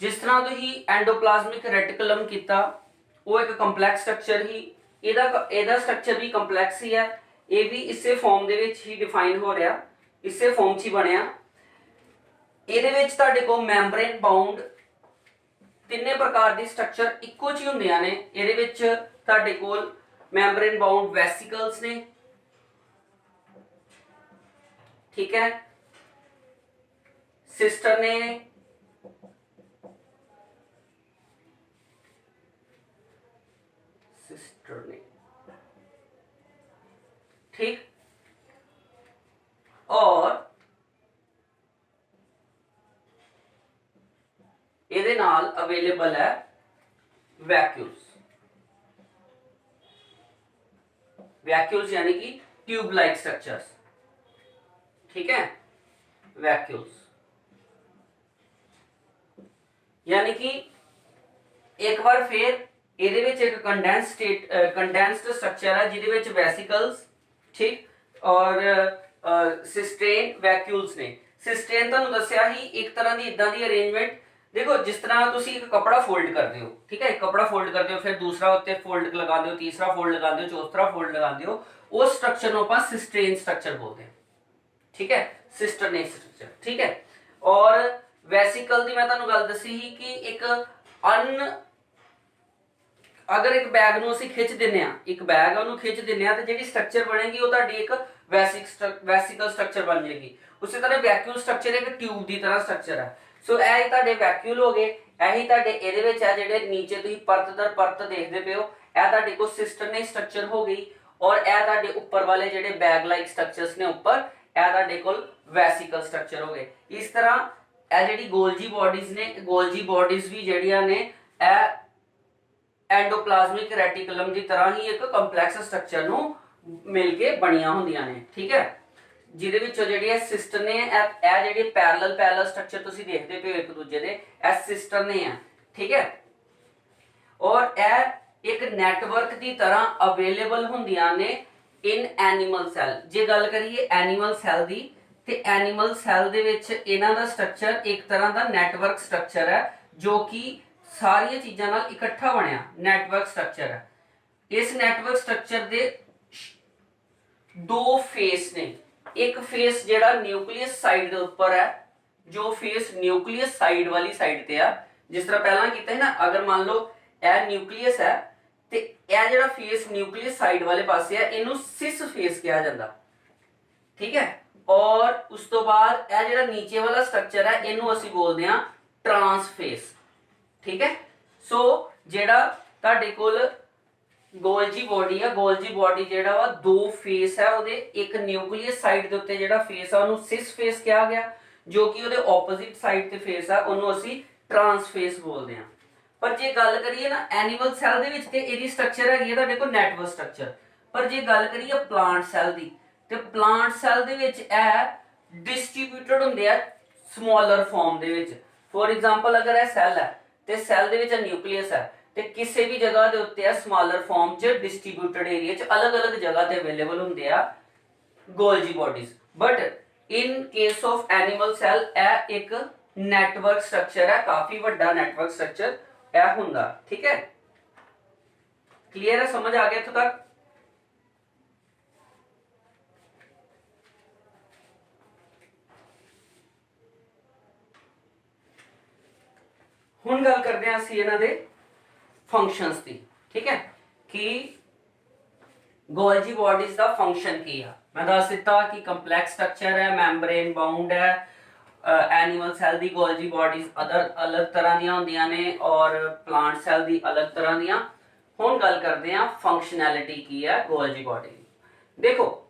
जिस तरह तो ही एंडोप्लाज्मिक रेटिकुलम किया वो एक कंपलैक्स स्ट्रक्चर ही, ਇਹਦਾ स्ट्रक्चर भी कंपलैक्स ही है। ये भी इसे फॉर्म दे विच ही डिफाइन हो रहा, इसे फॉर्म च ही बनया। ਇਹਦੇ ਵਿੱਚ ਤੁਹਾਡੇ ਕੋਲ ਮੈਂਬਰੇਨ ਬਾਉਂਡ 3 ਪ੍ਰਕਾਰ ਦੀ ਸਟਰਕਚਰ ਇੱਕੋ ਜਿਹੀ ਹੁੰਦੀਆਂ ਨੇ। ਇਹਦੇ ਵਿੱਚ ਤੁਹਾਡੇ ਕੋਲ ਮੈਂਬਰੇਨ ਬਾਉਂਡ ਵੈਸਿਕਲਸ ਨੇ, ਠੀਕ ਹੈ, ਸਿਸਟਰਨੇ ਨੇ, ठीक, और ਇਹਦੇ ਨਾਲ अवेलेबल है वैक्यूल्स। वैक्यूल्स यानी कि ट्यूब लाइक स्ट्रक्चर्स, ठीक है। वैक्यूल्स यानी कि एक बार फिर ਇਹਦੇ ਵਿੱਚ एक कंडेंस्ड स्ट्रक्चर है ਜਿਹਦੇ ਵਿੱਚ वैसिकल्स, ठीक, और सिस्टेन वैक्यूल्स ने। सिस्टेन ਤੁਹਾਨੂੰ ਦੱਸਿਆ ਹੀ एक तरह की इदां दी अरेंजमेंट। देखो जिस तरह तुसी एक कपड़ा फोल्ड करते हो, ठीक है, एक कपड़ा फोल्ड करते हो, फिर दूसरा उत्ते फोल्ड लगाते हो, तीसरा फोल्ड लगाते हो, चौथा फोल्ड लगाते हो, उस स्ट्रक्चर को आप सिस्टेन स्ट्रक्चर बोलते हैं, ठीक है, सिस्टरनेस स्ट्रक्चर, ठीक है। और वैसिकल की मैं तुहानू गल दसी ही कि एक अगर एक बैग नूं असीं खिच दिंदे आ, एक बैग उहनूं खिच दिंदे आ ते जिहड़ी स्ट्रक्चर बनेगी वो तुहाडी एक वैसिकल स्ट्रक्चर बन जाएगी। उसी तरह वैक्यूल स्ट्रक्चर एक ट्यूब की तरह स्ट्रक्चर है। सो यह तुहाडे वैक्यूल हो गए, यही तुहाडे इहदे विच है जिहड़े नीचे तुसीं परत दर परत देखदे पे हो, यह तुहाडे कोल सिस्टरनेस स्ट्रक्चर हो गई। और यह तुहाडे उपर वाले जिहड़े बैग लाइक स्ट्रक्चर्स ने उपर, यह तुहाडे कोल वैसिकल स्ट्रक्चर हो गए। इस तरह यह जिहड़ी गोल्जी बॉडीज ने, गोल्जी बॉडीज भी जिहड़ियां ने यह एंडोप्लाज्मिक रेटिकुलम की तरह ही एक कंपलैक्स स्ट्रक्चर नूं मिल के बणियां हुंदियां ने, ठीक है। ਜਿਹਦੇ ਵਿੱਚੋਂ ਜਿਹੜੀ ਹੈ ਸਿਸਟਰ ਨੇ, ਇਹ ਜਿਹੜੀ ਪੈਰਲਲ ਸਟਰਕਚਰ ਤੁਸੀਂ ਦੇਖਦੇ ਪਏ ਹੋ ਇੱਕ ਦੂਜੇ ਦੇ, ਇਹ ਸਿਸਟਰ ਨੇ ਆ, ਠੀਕ ਹੈ। ਔਰ ਇਹ ਇੱਕ ਨੈਟਵਰਕ ਦੀ ਤਰ੍ਹਾਂ ਅਵੇਲੇਬਲ ਹੁੰਦੀਆਂ ਨੇ ਇਨ ਐਨੀਮਲ ਸੈਲ। ਜੇ ਗੱਲ ਕਰੀਏ ਐਨੀਮਲ ਸੈਲ ਦੀ, ਤੇ ਐਨੀਮਲ ਸੈੱਲ ਦੇ ਵਿੱਚ ਇਹਨਾਂ ਦਾ ਸਟਰਕਚਰ ਇੱਕ ਤਰ੍ਹਾਂ ਦਾ ਨੈਟਵਰਕ ਸਟਰਕਚਰ ਹੈ ਜੋ ਕਿ ਸਾਰੀਆਂ ਚੀਜ਼ਾਂ ਨਾਲ ਇਕੱਠਾ ਬਣਿਆ ਨੈਟਵਰਕ ਸਟਰਕਚਰ ਹੈ। ਇਸ ਨੈਟਵਰਕ ਸਟਰਕਚਰ ਦੇ ਦੋ ਫੇਸ ਨੇ। ਇੱਕ ਫੇਸ ਜਿਹੜਾ ਨਿਊਕਲੀਅਸ ਸਾਈਡ ਦੇ ਉੱਪਰ ਹੈ, ਜੋ ਫੇਸ ਨਿਊਕਲੀਅਸ ਸਾਈਡ ਵਾਲੀ ਸਾਈਡ ਤੇ ਆ। ਜਿਸ ਤਰ੍ਹਾਂ ਪਹਿਲਾਂ ਕੀਤਾ ਹੈ ਨਾ, ਅਗਰ ਮੰਨ ਲਓ ਇਹ ਨਿਊਕਲੀਅਸ ਹੈ ਤੇ ਇਹ ਜਿਹੜਾ ਫੇਸ ਨਿਊਕਲੀਅਸ ਸਾਈਡ ਵਾਲੇ ਪਾਸੇ ਹੈ ਇਹਨੂੰ ਸਿਸ ਫੇਸ ਕਿਹਾ ਜਾਂਦਾ, ਠੀਕ ਹੈ। ਔਰ ਉਸ ਤੋਂ ਬਾਅਦ ਇਹ ਜਿਹੜਾ ਨੀਚੇ ਵਾਲਾ ਸਟਰਕਚਰ ਹੈ ਇਹਨੂੰ ਅਸੀਂ ਬੋਲਦੇ ਹਾਂ ਟਰਾਂਸ ਫੇਸ, ਠੀਕ ਹੈ। ਸੋ ਜਿਹੜਾ ਤੁਹਾਡੇ ਕੋਲ ਗੋਲਜੀ ਬੋਡੀ ਆ, ਗੋਲਜੀ ਬੋਡੀ ਜਿਹੜਾ ਵਾ ਦੋ ਫੇਸ ਹੈ ਉਹਦੇ। ਇੱਕ ਨਿਊਕਲੀਅਸ ਸਾਈਡ ਦੇ ਉੱਤੇ ਜਿਹੜਾ ਫੇਸ ਆ ਉਹਨੂੰ ਸਿਸ ਫੇਸ ਕਿਹਾ ਗਿਆ, ਜੋ ਕਿ ਉਹਦੇ ਆਪੋਜ਼ਿਟ ਸਾਈਡ ਤੇ ਫੇਸ ਆ ਉਹਨੂੰ ਅਸੀਂ ਟਰਾਂਸ ਫੇਸ ਬੋਲਦੇ ਹਾਂ। ਪਰ ਜੇ ਗੱਲ ਕਰੀਏ ਨਾ ਐਨੀਮਲ ਸੈੱਲ ਦੇ ਵਿੱਚ ਤੇ ਇਹਦੀ ਸਟਰਕਚਰ ਹੈਗੀ ਹੈ ਤੁਹਾਡੇ ਕੋਲ ਨੈਟਵਰਕ ਸਟਰਕਚਰ। ਪਰ ਜੇ ਗੱਲ ਕਰੀਏ ਪਲਾਂਟ ਸੈੱਲ ਦੀ, ਤੇ ਪਲਾਂਟ ਸੈੱਲ ਦੇ ਵਿੱਚ ਇਹ ਡਿਸਟ੍ਰੀਬਿਊਟਡ ਹੁੰਦੇ ਆ ਸਮਾਲਰ ਫਾਰਮ ਦੇ ਵਿੱਚ। ਫੋਰ ਐਗਜ਼ਾਮਪਲ ਅਗਰ ਇਹ ਸੈੱਲ ਹੈ ਤੇ ਸੈੱਲ ਦੇ ਵਿੱਚ ਨਿਊਕਲੀਅਸ ਹੈ ਤੇ ਕਿਸੇ ਵੀ ਜਗ੍ਹਾ ਦੇ ਉੱਤੇ ਆ ਸਮਾਲਰ ਫਾਰਮ 'ਚ ਡਿਸਟ੍ਰੀਬਿਊਟਡ ਏਰੀਆ 'ਚ ਅਲੱਗ-ਅਲੱਗ ਜਗ੍ਹਾ ਤੇ ਅਵੇਲੇਬਲ ਹੁੰਦੇ ਆ Golgi bodies. But in case of animal cell ਇਹ ਇੱਕ ਨੈਟਵਰਕ ਸਟਰਕਚਰ ਹੈ, ਕਾਫੀ ਵੱਡਾ ਨੈਟਵਰਕ ਸਟਰਕਚਰ ਇਹ ਹੁੰਦਾ, ਠੀਕ ਹੈ। ਕਲੀਅਰ ਹੈ, ਸਮਝ ਆ ਗਿਆ ਇੱਥੋਂ ਤੱਕ? ਹੁਣ ਗੱਲ ਕਰਦੇ ਹਾਂ ਅਸੀਂ ਇਹਨਾਂ ਦੇ ਫੰਕਸ਼ਨਸ ਦੀ, ਠੀਕ ਹੈ, ਕਿ ਗੋਲਜੀ ਬੋਡੀਜ਼ ਦਾ ਫੰਕਸ਼ਨ ਕੀ ਆ। ਮੈਂ ਦੱਸ ਦਿੱਤਾ ਕਿ ਕੰਪਲੈਕਸ ਸਟਰਕਚਰ ਹੈ, ਮੈਂਬਰੇਨ ਬਾਉਂਡ ਹੈ। ਐਨੀਮਲ ਸੈੱਲ ਦੀ ਗੋਲਜੀ ਬੋਡੀਜ਼ ਅਲੱਗ ਤਰ੍ਹਾਂ ਦੀਆਂ ਹੁੰਦੀਆਂ ਨੇ ਔਰ ਪਲਾਂਟ ਸੈੱਲ ਦੀ ਅਲੱਗ ਤਰ੍ਹਾਂ ਦੀਆਂ। ਹੁਣ ਗੱਲ ਕਰਦੇ ਹਾਂ ਫੰਕਸ਼ਨੈਲਿਟੀ ਕੀ ਹੈ ਗੋਲਜੀ ਬੋਡੀ ਦੀ। ਦੇਖੋ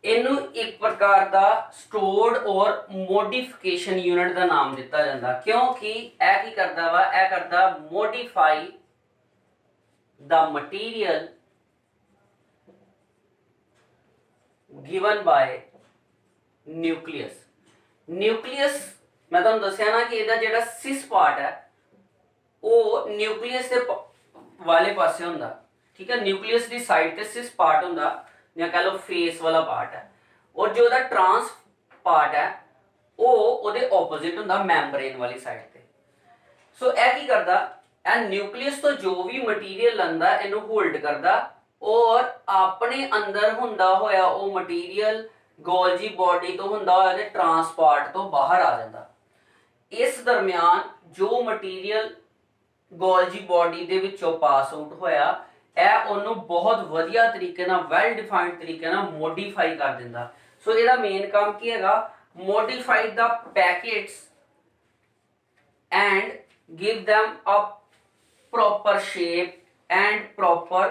ਇਹਨੂੰ ਇੱਕ ਪ੍ਰਕਾਰ ਦਾ ਸਟੋਰਡ ਔਰ ਮੋਡੀਫਿਕੇਸ਼ਨ ਯੂਨਿਟ ਦਾ ਨਾਮ ਦਿੱਤਾ ਜਾਂਦਾ, ਕਿਉਂਕਿ ਇਹ ਕੀ ਕਰਦਾ ਵਾ, ਇਹ ਕਰਦਾ modify the material given by nucleus। Nucleus ਮੈਂ ਤੁਹਾਨੂੰ ਦੱਸਿਆ ਨਾ ਕਿ ਇਹਦਾ ਜਿਹੜਾ ਸਿਸ ਪਾਰਟ ਹੈ ਉਹ ਨਿਊਕਲੀਅਸ ਦੇ ਵਾਲੇ ਪਾਸੇ ਹੁੰਦਾ, ਠੀਕ ਹੈ। ਨਿਊਕਲੀਅਸ ਦੀ ਸਾਈਡ ਤੇ ਸਿਸ ਪਾਰਟ ਹੁੰਦਾ ਜਾਂ ਕਹ ਲਓ ਫੇਸ ਵਾਲਾ ਪਾਰਟ ਹੈ, ਔਰ ਜੋ ਉਹਦਾ ਟਰਾਂਸ ਪਾਰਟ ਹੈ ਉਹ ਉਹਦੇ ਆਪੋਜ਼ਿਟ ਹੁੰਦਾ ਮੈਂਬਰੇਨ ਵਾਲੀ ਸਾਈਡ ਤੇ। ਸੋ ਇਹ ਕੀ ਕਰਦਾ, ਇਹ ਨਿਊਕਲੀਅਸ ਤੋਂ ਜੋ ਵੀ ਮਟੀਰੀਅਲ ਲੈਂਦਾ ਇਹਨੂੰ ਹੋਲਡ ਕਰਦਾ ਔਰ ਆਪਣੇ ਅੰਦਰ ਹੁੰਦਾ ਹੋਇਆ ਉਹ ਮਟੀਰੀਅਲ ਗੋਲਜੀ ਬੋਡੀ ਤੋਂ ਹੁੰਦਾ ਹੋਇਆ ਤੇ ਟਰਾਂਸਪੋਰਟ ਤੋਂ ਬਾਹਰ ਆ ਜਾਂਦਾ। ਇਸ ਦਰਮਿਆਨ ਜੋ ਮਟੀਰੀਅਲ ਗੋਲਜੀ ਬੋਡੀ ਦੇ ਵਿੱਚੋਂ ਪਾਸ ਆਊਟ ਹੋਇਆ ਇਹ ਉਹਨੂੰ ਬਹੁਤ ਵਧੀਆ ਤਰੀਕੇ ਨਾਲ ਵੈਲ ਡਿਫਾਈਨਡ ਤਰੀਕੇ ਨਾਲ ਮੋਡੀਫਾਈ ਕਰ ਦਿੰਦਾ। ਸੋ ਇਹਦਾ ਮੇਨ ਕੰਮ ਕੀ ਹੈਗਾ, ਮੋਡੀਫਾਈ ਦਾ packets and give them a proper shape and proper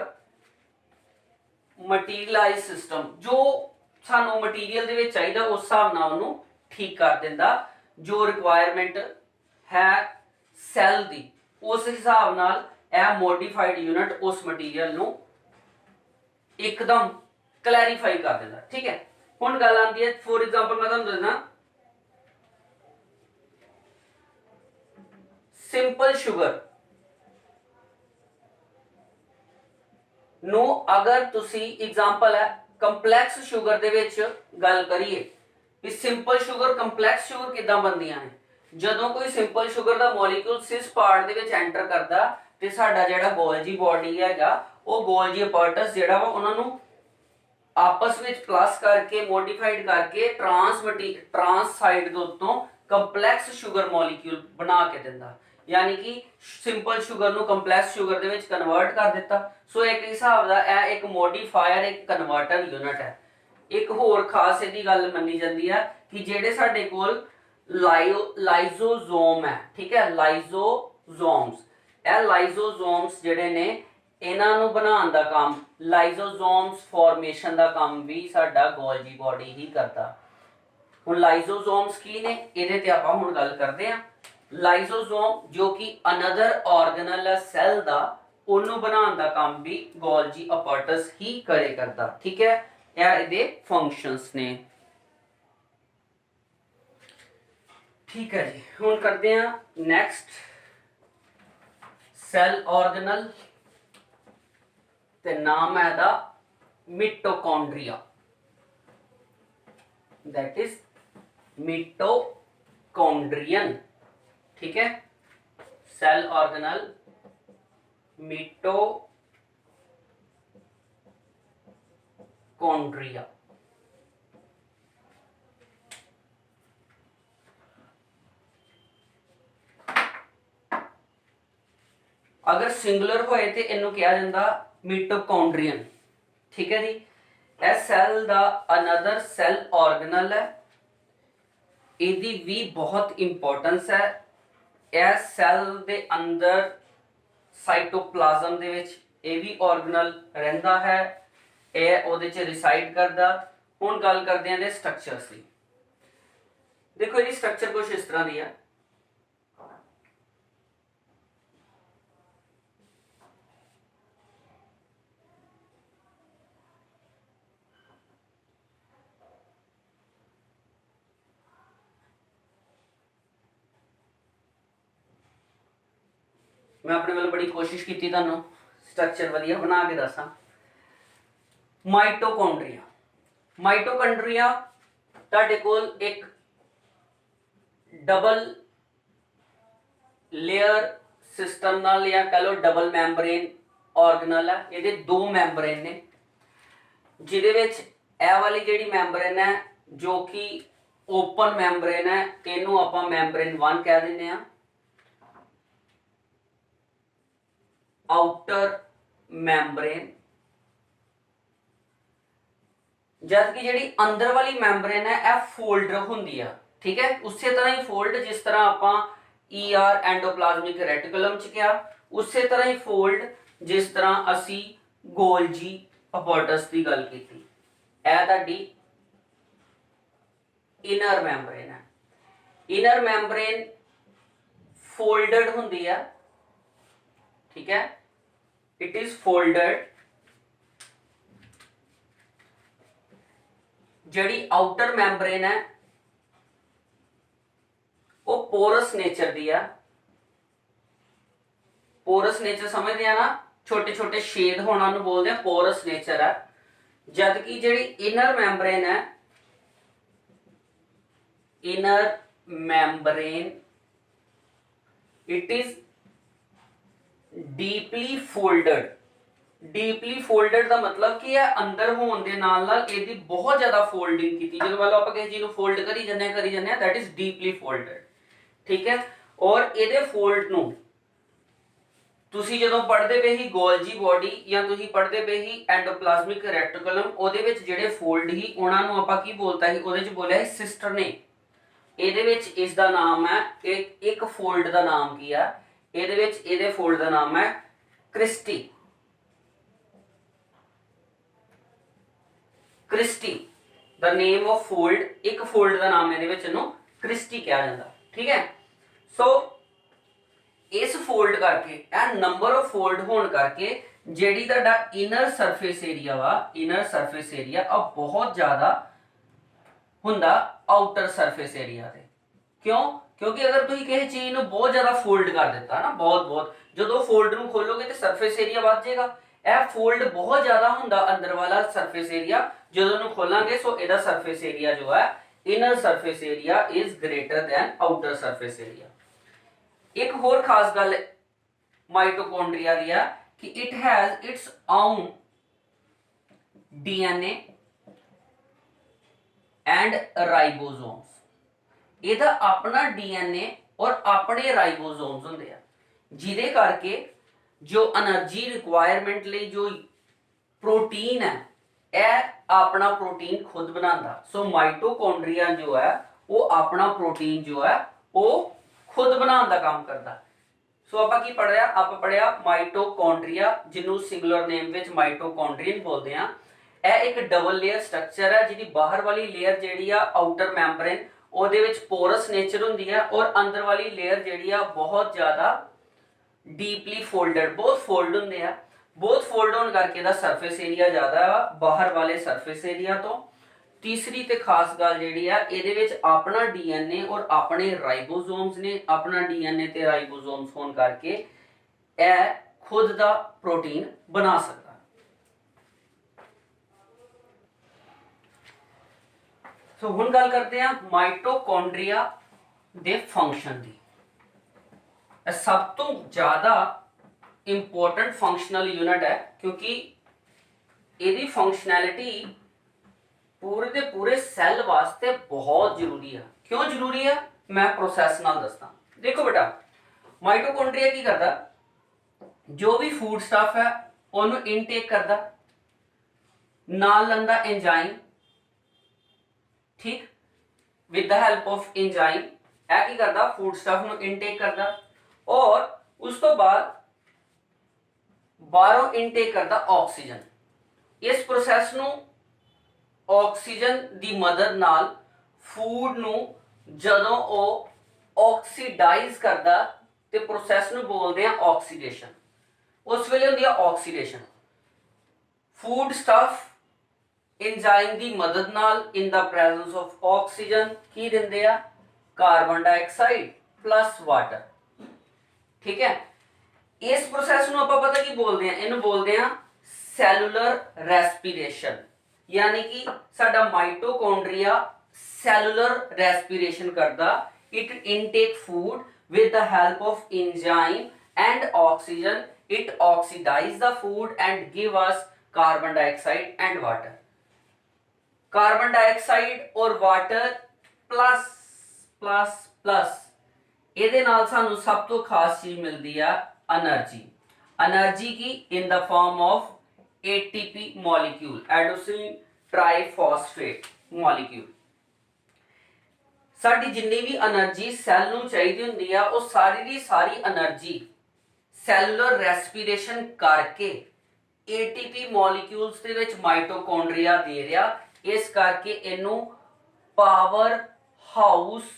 materialise system. ਜੋ ਸਾਨੂੰ ਮਟੀਰੀਅਲ ਦੇ ਵਿੱਚ ਚਾਹੀਦਾ ਉਸ ਹਿਸਾਬ ਨਾਲ ਉਹਨੂੰ ਠੀਕ ਕਰ ਦਿੰਦਾ, ਜੋ ਰਿਕੁਆਇਰਮੈਂਟ ਹੈ ਸੈੱਲ ਦੀ ਉਸ ਹਿਸਾਬ ਨਾਲ ਇਹ ਮੋਡੀਫਾਈਡ ਯੂਨਿਟ ਉਸ ਮਟੀਰੀਅਲ ਨੂੰ ਇੱਕਦਮ ਕਲੈਰੀਫਾਈ ਕਰ ਦਿੰਦਾ, ਠੀਕ ਹੈ। ਹੁਣ ਗੱਲ ਆਉਂਦੀ ਹੈ, ਫੋਰ ਐਗਜ਼ਾਮਪਲ ਮੈਂ ਤੁਹਾਨੂੰ ਦੱਸਣਾ ਸਿੰਪਲ ਸ਼ੂਗਰ ਨੂੰ ਅਗਰ ਤੁਸੀਂ ਐਗਜ਼ਾਮਪਲ ਹੈ ਕੰਪਲੈਕਸ ਸ਼ੂਗਰ ਦੇ ਵਿੱਚ ਗੱਲ ਕਰੀਏ ਕਿ ਸਿੰਪਲ ਸ਼ੂਗਰ ਕੰਪਲੈਕਸ ਸ਼ੂਗਰ ਕਿਦਾਂ ਬਣਦੀਆਂ ਨੇ। ਜਦੋਂ ਕੋਈ ਸਿੰਪਲ ਸ਼ੂਗਰ ਦਾ ਮੋਲੀਕਿਊਲ ਸਿਸ ਪਾਰਟ ਦੇ ਵਿੱਚ ਐਂਟਰ ਕਰਦਾ ਤੇ ਸਾਡਾ ਜਿਹੜਾ ਗੋਲਜੀ ਬੋਡੀ ਹੈਗਾ ਉਹ ਗੋਲਜੀ ਅਪਾਰਟਸ ਜਿਹੜਾ ਵਾ ਉਹਨਾਂ ਨੂੰ ਆਪਸ ਵਿੱਚ ਪਲੱਸ ਕਰਕੇ ਮੋਡੀਫਾਈਡ ਕਰਕੇ ਟਰਾਂਸ ਸਾਈਡ ਦੇ ਉੱਤੋਂ ਕੰਪਲੈਕਸ ਸ਼ੂਗਰ ਮੋਲੀਕਿਊਲ ਬਣਾ ਕੇ ਦਿੰਦਾ, ਯਾਨੀ ਕਿ ਸਿੰਪਲ ਸ਼ੂਗਰ ਨੂੰ ਕੰਪਲੈਕਸ ਸ਼ੂਗਰ ਦੇ ਵਿੱਚ ਕਨਵਰਟ ਕਰ ਦਿੱਤਾ। ਸੋ ਇੱਕ ਹਿਸਾਬ ਦਾ ਇਹ ਇੱਕ ਮੋਡੀਫਾਇਰ ਇੱਕ ਕਨਵਰਟਰ ਯੂਨਿਟ ਹੈ। ਇੱਕ ਹੋਰ ਖਾਸ ਇਹਦੀ ਗੱਲ ਮੰਨੀ ਜਾਂਦੀ ਹੈ ਕਿ ਜਿਹੜੇ ਸਾਡੇ ਕੋਲ ਲਾਈਜ਼ੋਜ਼ੋਮ ਹੈ, ਠੀਕ ਹੈ, ਲਾਈਜ਼ੋਜ਼ੋਮਸ, ਇਹ ਲਾਈਜ਼ੋਜ਼ੋਮਸ ਜਿਹੜੇ ਨੇ ਇਹਨਾਂ ਨੂੰ ਬਣਾਉਣ ਦਾ ਕੰਮ, ਲਾਈਜ਼ੋਜ਼ੋਮਸ ਫਾਰਮੇਸ਼ਨ ਦਾ ਕੰਮ ਵੀ ਸਾਡਾ ਗੋਲਜੀ ਬੋਡੀ ਹੀ ਕਰਦਾ। ਹੁਣ ਲਾਈਜ਼ੋਜ਼ੋਮਸ ਕੀ ਨੇ ਇਹਦੇ ਤੇ ਆਪਾਂ ਹੁਣ ਗੱਲ ਕਰਦੇ ਹਾਂ। ਲਾਈਜ਼ੋਜ਼ੋਮ ਜੋ ਕਿ ਅਨਦਰ ਆਰਗੇਨਲ ਹੈ ਸੈੱਲ ਦਾ, ਉਹਨੂੰ ਬਣਾਉਣ ਦਾ ਕੰਮ ਵੀ ਗੋਲਜੀ ਅਪਾਰਟਸ ਹੀ ਕਰਦਾ, ਠੀਕ ਹੈ। ਇਹ ਇਹਦੇ ਫੰਕਸ਼ਨਸ ਨੇ, ਠੀਕ ਹੈ ਜੀ। ਹੁਣ ਕਰਦੇ ਹਾਂ ਨੈਕਸਟ ਸੈੱਲ ਆਰਗੇਨਲ ਤੇ ਨਾਮ ਹੈ ਇਹਦਾ ਮਿਟੋਕੌਂਡਰੀਆ। That is मिटोकॉन्ड्रियन। ठीक है, सेल ऑर्गेनल मिटोकॉन्ड्रिया। अगर सिंगुलर होए तो इनू कहा जाता मिटोकॉन्ड्रियन। ठीक है जी, यह सैल दा अनदर सैल ऑर्गेनल है, इसकी भी बहुत इंपॉर्टेंस है। यह सैल दे अंदर साइटोप्लाज्म दे विच यह भी ऑर्गेनल रहिंदा है, यह उहदे च रिसाइड करदा। हुण गल करदे हां दे स्ट्रक्चर्स दी। देखो ये स्ट्रक्चर कुछ इस तरह दी है। मैं अपने वालों बड़ी कोशिश की तुहानू स्ट्रक्चर वधिया बना के दसा। माइटोकॉन्ड्रिया, माइटोकॉन्ड्रिया तुहाडे कोल एक डबल लेयर सिस्टम नाल या कह लो डबल मैंब्रेन ऑर्गेनल है। ये दो मैंब्रेन ने, जिहदे विच यह वाली जिहड़ी मैंब्रेन है जो कि ओपन मैंब्रेन है, इनू आपां मैंब्रेन 1 कह दिंदे आ। आउटर मैंब्रेन, जबकि जिहड़ी अंदर वाली मैंब्रेन है यह फोल्ड हुंदी है। ठीक है, उसी तरह ही फोल्ड जिस तरह आपां ER एंडोप्लाज्मिक रेटिकुलम च किया, उसी तरह ही फोल्ड जिस तरह असी गोल्जी अपॉर्टस की गल की। यह तुहाडी इनर मैंब्रेन है। इनर मैंब्रेन फोल्डेड हुंदी है। ठीक है, इट इज फोल्डेड। जिहड़ी आउटर मैंब्रेन है वो पोरस नेचर दी है। पोरस नेचर समझते हैं ना, छोटे छोटे छेद होना नूं बोलते हैं, पोरस नेचर है। जबकि जिहड़ी इनर मैंब्रेन है, inner membrane it is deeply folded. Deeply folded का मतलब कि यह अंदर होने के नाल नाल इहदी बहुत ज्यादा फोल्डिंग की। जो मतलब आप किसी चीज को फोल्ड करी जाने दैट इज डीपली फोल्डेड। ठीक है, और इहदे फोल्ड नूं तुसी जदों पढ़दे पे ही गोल्जी बॉडी या तुसी पढ़दे पे ही एंडोप्लाज्मिक रेटिकुलम, ओहदे विच जिहड़े फोल्ड ही उहनां नूं आपां की बोलता ही, ओहदे च बोलिया ही सिस्टरने। इहदे विच इसदा नाम है एक फोल्ड का नाम की है, इहदे विच इहदे फोल्ड का नाम है cristae. Cristae the name of fold, एक फोल्ड का नाम इहदे विच इहनूं क्रिस्टी कहा जाता। ठीक है, सो इस फोल्ड करके नंबर ऑफ फोल्ड होने करके जिहड़ी तुहाडा इनर सरफेस एरिया वा, इनर सरफेस एरिया अब बहुत ज्यादा हुंदा आउटर सरफेस एरिया ते। क्यों? क्योंकि अगर तुसीं किसी चीज नूं बहुत ज्यादा फोल्ड कर दिता ना, बहुत जो फोल्ड नूं खोलोगे तो सरफेस एरिया बढ़ जाएगा। यह फोल्ड बहुत ज्यादा हुंदा अंदर वाला सरफेस एरिया, जो खोलांगे सो इहदा सरफेस एरिया जो है inner surface area is greater than outer surface area. एक होर खास गल माइटोकॉन्ड्रिया दी है कि it has its own DNA and ribosomes. इहदा अपना DNA और अपने राइबोसोम्स हुंदे आ, जिहदे करके जो एनर्जी रिक्वायरमेंट लई जो प्रोटीन है यह अपना प्रोटीन खुद बनाता। सो माइटोकॉन्ड्रिया जो है वो अपना प्रोटीन जो है वो खुद बनाने का काम करता। सो आप की पढ़िया, आप पढ़िया माइटोकॉन्ड्रिया, जिन्हों सिंगुलर नेम विच माइटोकॉन्ड्रियन बोलते हैं। यह एक डबल लेयर स्ट्रक्चर है, जिहदी बाहर वाली लेयर जिहड़ी आ आउटर मैंब्रेन ਉਹਦੇ ਵਿੱਚ पोरस नेचर ਹੁੰਦੀ है, और अंदर वाली लेयर जिहड़ी आ बहुत ज़्यादा डीपली फोल्डेड, बहुत फोल्ड ਹੁੰਦੇ ਆ। बहुत फोल्ड होने करके ਇਹਦਾ सरफेस एरिया ज़्यादा है बाहर वाले सरफेस एरिया तो। तीसरी ते खास गल जिहड़ी आ ਇਹਦੇ ਵਿੱਚ अपना DNA और अपने राइबोसोम्स ने, अपना DNA ते राइबोसोम्स होने करके यह खुद दा प्रोटीन बना सकता। ਸੋ ਹੁਣ ਗੱਲ ਕਰਦੇ ਹਾਂ ਮਾਈਟੋਕੌਂਡਰੀਆ ਦੇ ਫੰਕਸ਼ਨ ਦੀ। ਇਹ ਸਭ ਤੋਂ ਜ਼ਿਆਦਾ ਇੰਪੋਰਟੈਂਟ ਫੰਕਸ਼ਨਲ ਯੂਨਿਟ ਹੈ ਕਿਉਂਕਿ ਇਹਦੀ ਫੰਕਸ਼ਨੈਲਿਟੀ ਪੂਰੇ ਦੇ ਪੂਰੇ ਸੈੱਲ ਵਾਸਤੇ ਬਹੁਤ ਜ਼ਰੂਰੀ ਹੈ। ਕਿਉਂ ਜ਼ਰੂਰੀ ਹੈ ਮੈਂ ਪ੍ਰੋਸੈਸ ਨਾਲ ਦੱਸਦਾ। ਦੇਖੋ ਬੇਟਾ, ਮਾਈਟੋਕੌਂਡਰੀਆ ਕੀ ਕਰਦਾ, ਜੋ ਵੀ ਫੂਡ ਸਟਫ ਹੈ ਉਹਨੂੰ ਇਨਟੇਕ ਕਰਦਾ, ਨਾਲ ਲੈਂਦਾ ਐਂਜ਼ਾਈਮ, ਠੀਕ, with the help of enzyme ਇਹ ਕੀ ਕਰਦਾ, ਫੂਡ ਸਟਫ ਨੂੰ ਇਨਟੇਕ ਕਰਦਾ ਔਰ ਉਸ ਤੋਂ ਬਾਅਦ ਬਾਹਰੋਂ ਇਨਟੇਕ ਕਰਦਾ ਆਕਸੀਜਨ। ਇਸ ਪ੍ਰੋਸੈਸ ਨੂੰ ਆਕਸੀਜਨ ਦੀ ਮਦਦ ਨਾਲ ਫੂਡ ਨੂੰ ਜਦੋਂ ਉਹ ਆਕਸੀਡਾਈਜ਼ ਕਰਦਾ ਤੇ ਪ੍ਰੋਸੈਸ ਨੂੰ ਬੋਲਦੇ ਆ ਆਕਸੀਡੇਸ਼ਨ। ਉਸ ਵੇਲੇ ਹੁੰਦੀ ਆ ਆਕਸੀਡੇਸ਼ਨ। ਫੂਡ ਸਟਫ एंजाइम की मदद नाल in the presence of oxygen की दिंदे आ, कार्बन डाइऑक्साइड प्लस वाटर। ठीक है, इस प्रोसेस ਨੂੰ ਆਪਾਂ ਪਤਾ ਕੀ ਬੋਲਦੇ ਆ, ਇਹਨੂੰ ਬੋਲਦੇ ਆ ਸੈਲੂਲਰ ਰੈਸਪੀਰੇਸ਼ਨ। यानी कि ਸਾਡਾ ਮਾਈਟੋਕੌਂਡਰੀਆ ਸੈਲੂਲਰ ਰੈਸਪੀਰੇਸ਼ਨ ਕਰਦਾ। it intake food with the help of enzyme and oxygen. it oxidize the food and give us carbon dioxide and water. Carbon dioxide और वाटर प्लस प्लस प्लस ਇਹਦੇ ਨਾਲ ਸਾਨੂੰ ਸਭ ਤੋਂ ਖਾਸ ਚੀਜ਼ ਮਿਲਦੀ ਆ એનર્ਜੀ। એનર્ਜੀ ਕੀ in the form of ATP molecule, adenosine triphosphate molecule. ਸਾਡੀ ਜਿੰਨੀ ਵੀ એનર્ਜੀ ਸੈੱਲ ਨੂੰ ਚਾਹੀਦੀ ਹੁੰਦੀ ਆ ਉਹ ਸਾਰੀ ਦੀ ਸਾਰੀ એનર્ਜੀ ਸੈਲੂਲਰ ਰੈਸਪੀਰੇਸ਼ਨ ਕਰਕੇ ATP ਮੋਲੀਕਿਊਲਸ ਦੇ ਵਿੱਚ ਮਾਈਟੋਕੌਂਡਰੀਆ ਦੇ ਰਿਹਾ। इस करके इनू पावर हाउस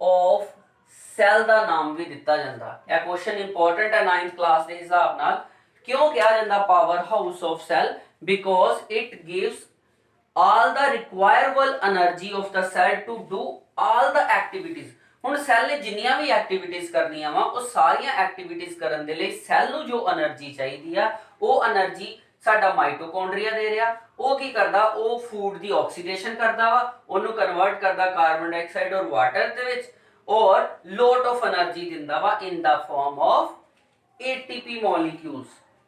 ऑफ सैल का नाम भी दिता जाता। यह क्वेश्चन इंपॉर्टेंट है 9th क्लास के हिसाब नाल। क्यों कहा जाता power house of cell? Because it gives all the requireable energy of the cell to do all the activities। ਹੁਣ ਸੈੱਲ ਨੇ ਜਿੰਨੀਆਂ ਵੀ ਐਕਟੀਵਿਟੀਜ਼ ਕਰਨੀਆਂ ਵਾ ਉਹ ਸਾਰੀਆਂ ਐਕਟੀਵਿਟੀਜ਼ ਕਰਨ ਦੇ ਲਈ ਸੈੱਲ ਨੂੰ ਜੋ એનર્ਜੀ ਚਾਹੀਦੀ ਆ ਉਹ એનર્ਜੀ ਸਾਡਾ ਮਾਈਟੋਕੌਂਡਰੀਆ ਦੇ ਰਿਹਾ। ਉਹ ਕੀ ਕਰਦਾ, ਉਹ ਫੂਡ ਦੀ ਆਕਸੀਡੇਸ਼ਨ ਕਰਦਾ ਵਾ, ਉਹਨੂੰ ਕਨਵਰਟ ਕਰਦਾ ਕਾਰਬਨ ਡਾਈਆਕਸਾਈਡ ਔਰ ਵਾਟਰ ਦੇ ਵਿੱਚ ਔਰ ਲੋਟ ਆਫ એનર્ਜੀ ਦਿੰਦਾ ਵਾ ਇਨ the form of ATP molecules.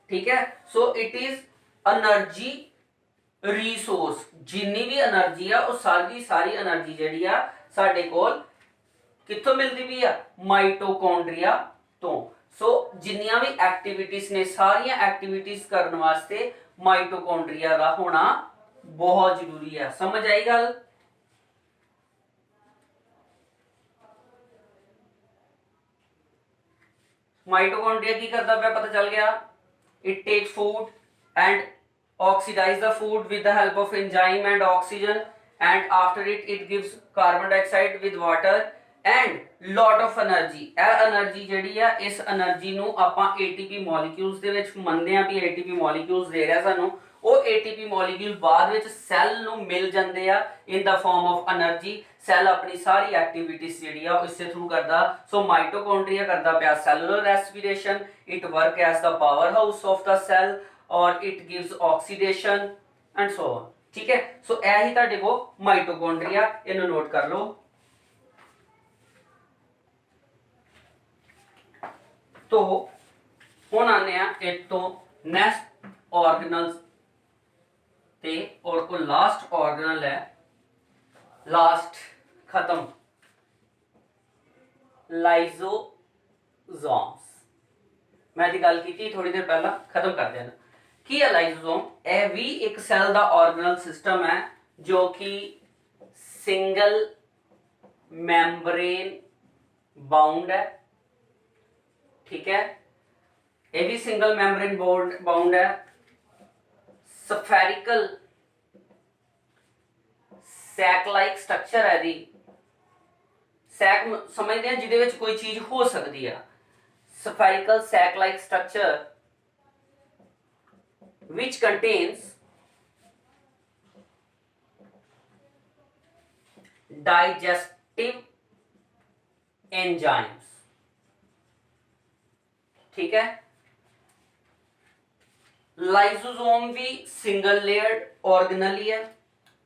ਠੀਕ ਹੈ, so it is energy resource. ਜਿੰਨੀ ਵੀ એનર્ਜੀ ਆ ਉਹ ਸਾਰੀ એનર્ਜੀ ਜਿਹੜੀ ਆ ਸਾਡੇ ਕੋਲ ਕਿੱਥੋਂ ਮਿਲਦੀ ਵੀ ਆ? ਮਾਈਟੋਕੌਂਡਰੀਆ ਤੋਂ। ਸੋ ਜਿੰਨੀਆਂ ਵੀ ਐਕਟੀਵਿਟੀਜ਼ ਨੇ ਸਾਰੀਆਂ ਐਕਟੀਵਿਟੀਜ਼ ਕਰਨ ਵਾਸਤੇ ਮਾਈਟੋਕੌਂਡਰੀਆ ਦਾ ਹੋਣਾ ਬਹੁਤ ਜ਼ਰੂਰੀ ਹੈ। ਸਮਝ ਆਈ ਗੱਲ? ਮਾਈਟੋਕੌਂਡਰੀਆ ਕੀ ਕਰਦਾ ਪਿਆ ਪਤਾ ਚੱਲ ਗਿਆ। It takes food and oxidize the food with the help of enzyme and oxygen, and after it gives carbon dioxide with water and lot of energy। ਇਹ એનર્ਜੀ ਜਿਹੜੀ ਆ ਇਸ એનર્ਜੀ ਨੂੰ ਆਪਾਂ ATP molecules ਦੇ ਵਿੱਚ ਮੰਨਦੇ ਆ ਵੀ ATP molecules ਦੇ ਰਿਹਾ ਸਾਨੂੰ। ਉਹ ATP molecule ਬਾਅਦ ਵਿੱਚ ਸੈੱਲ ਨੂੰ ਮਿਲ ਜਾਂਦੇ ਆ in the form of energy। Cell ਆਪਣੀ ਸਾਰੀ ਐਕਟੀਵਿਟੀਜ਼ ਜਿਹੜੀ ਆ ਇਸੇ ਥਰੂ ਕਰਦਾ। ਸੋ ਮਾਈਟੋਕੌਂਡਰੀਆ ਕਰਦਾ ਪਿਆ cellular respiration, it work as the powerhouse of the cell और it gives oxidation and so on। ठीक है, सो यही ਤੁਹਾਡੇ ਕੋ ਮਾਈਟੋਕੌਂਡਰੀਆ, ਇਹਨੂੰ ਨੋਟ ਕਰ ਲਓ। तो ਹੁਣ ਆਨੇ ਆ ਇੱਕ ਤੋਂ ਨੈਕਸਟ ਆਰਗੇਨਲਸ ਤੇ ਔਰ ਉਹ ਲਾਸਟ ਆਰਗੇਨਲ ਹੈ, ਲਾਸਟ ਖਤਮ, ਲਾਈਜ਼ੋਜ਼ੋਮਸ। मैं जी गल की थोड़ी देर पहला, खत्म कर देना। की है लाइसोसोम? यह भी एक सैल का ऑर्गेनल सिस्टम है जो कि सिंगल मैम्ब्रेन बाउंड है। ठीक है, यह भी सिंगल मैम्ब्रेन बाउंड है। स्फेरिकल सैक लाइक स्ट्रक्चर है दी। सैक समझते हैं जिहदे विच कोई चीज हो सकती है। Spherical sac-like structure which contains digestive enzymes। ठीक है, लाइसोसोम भी सिंगल लेयर्ड ऑर्गेनल ही है।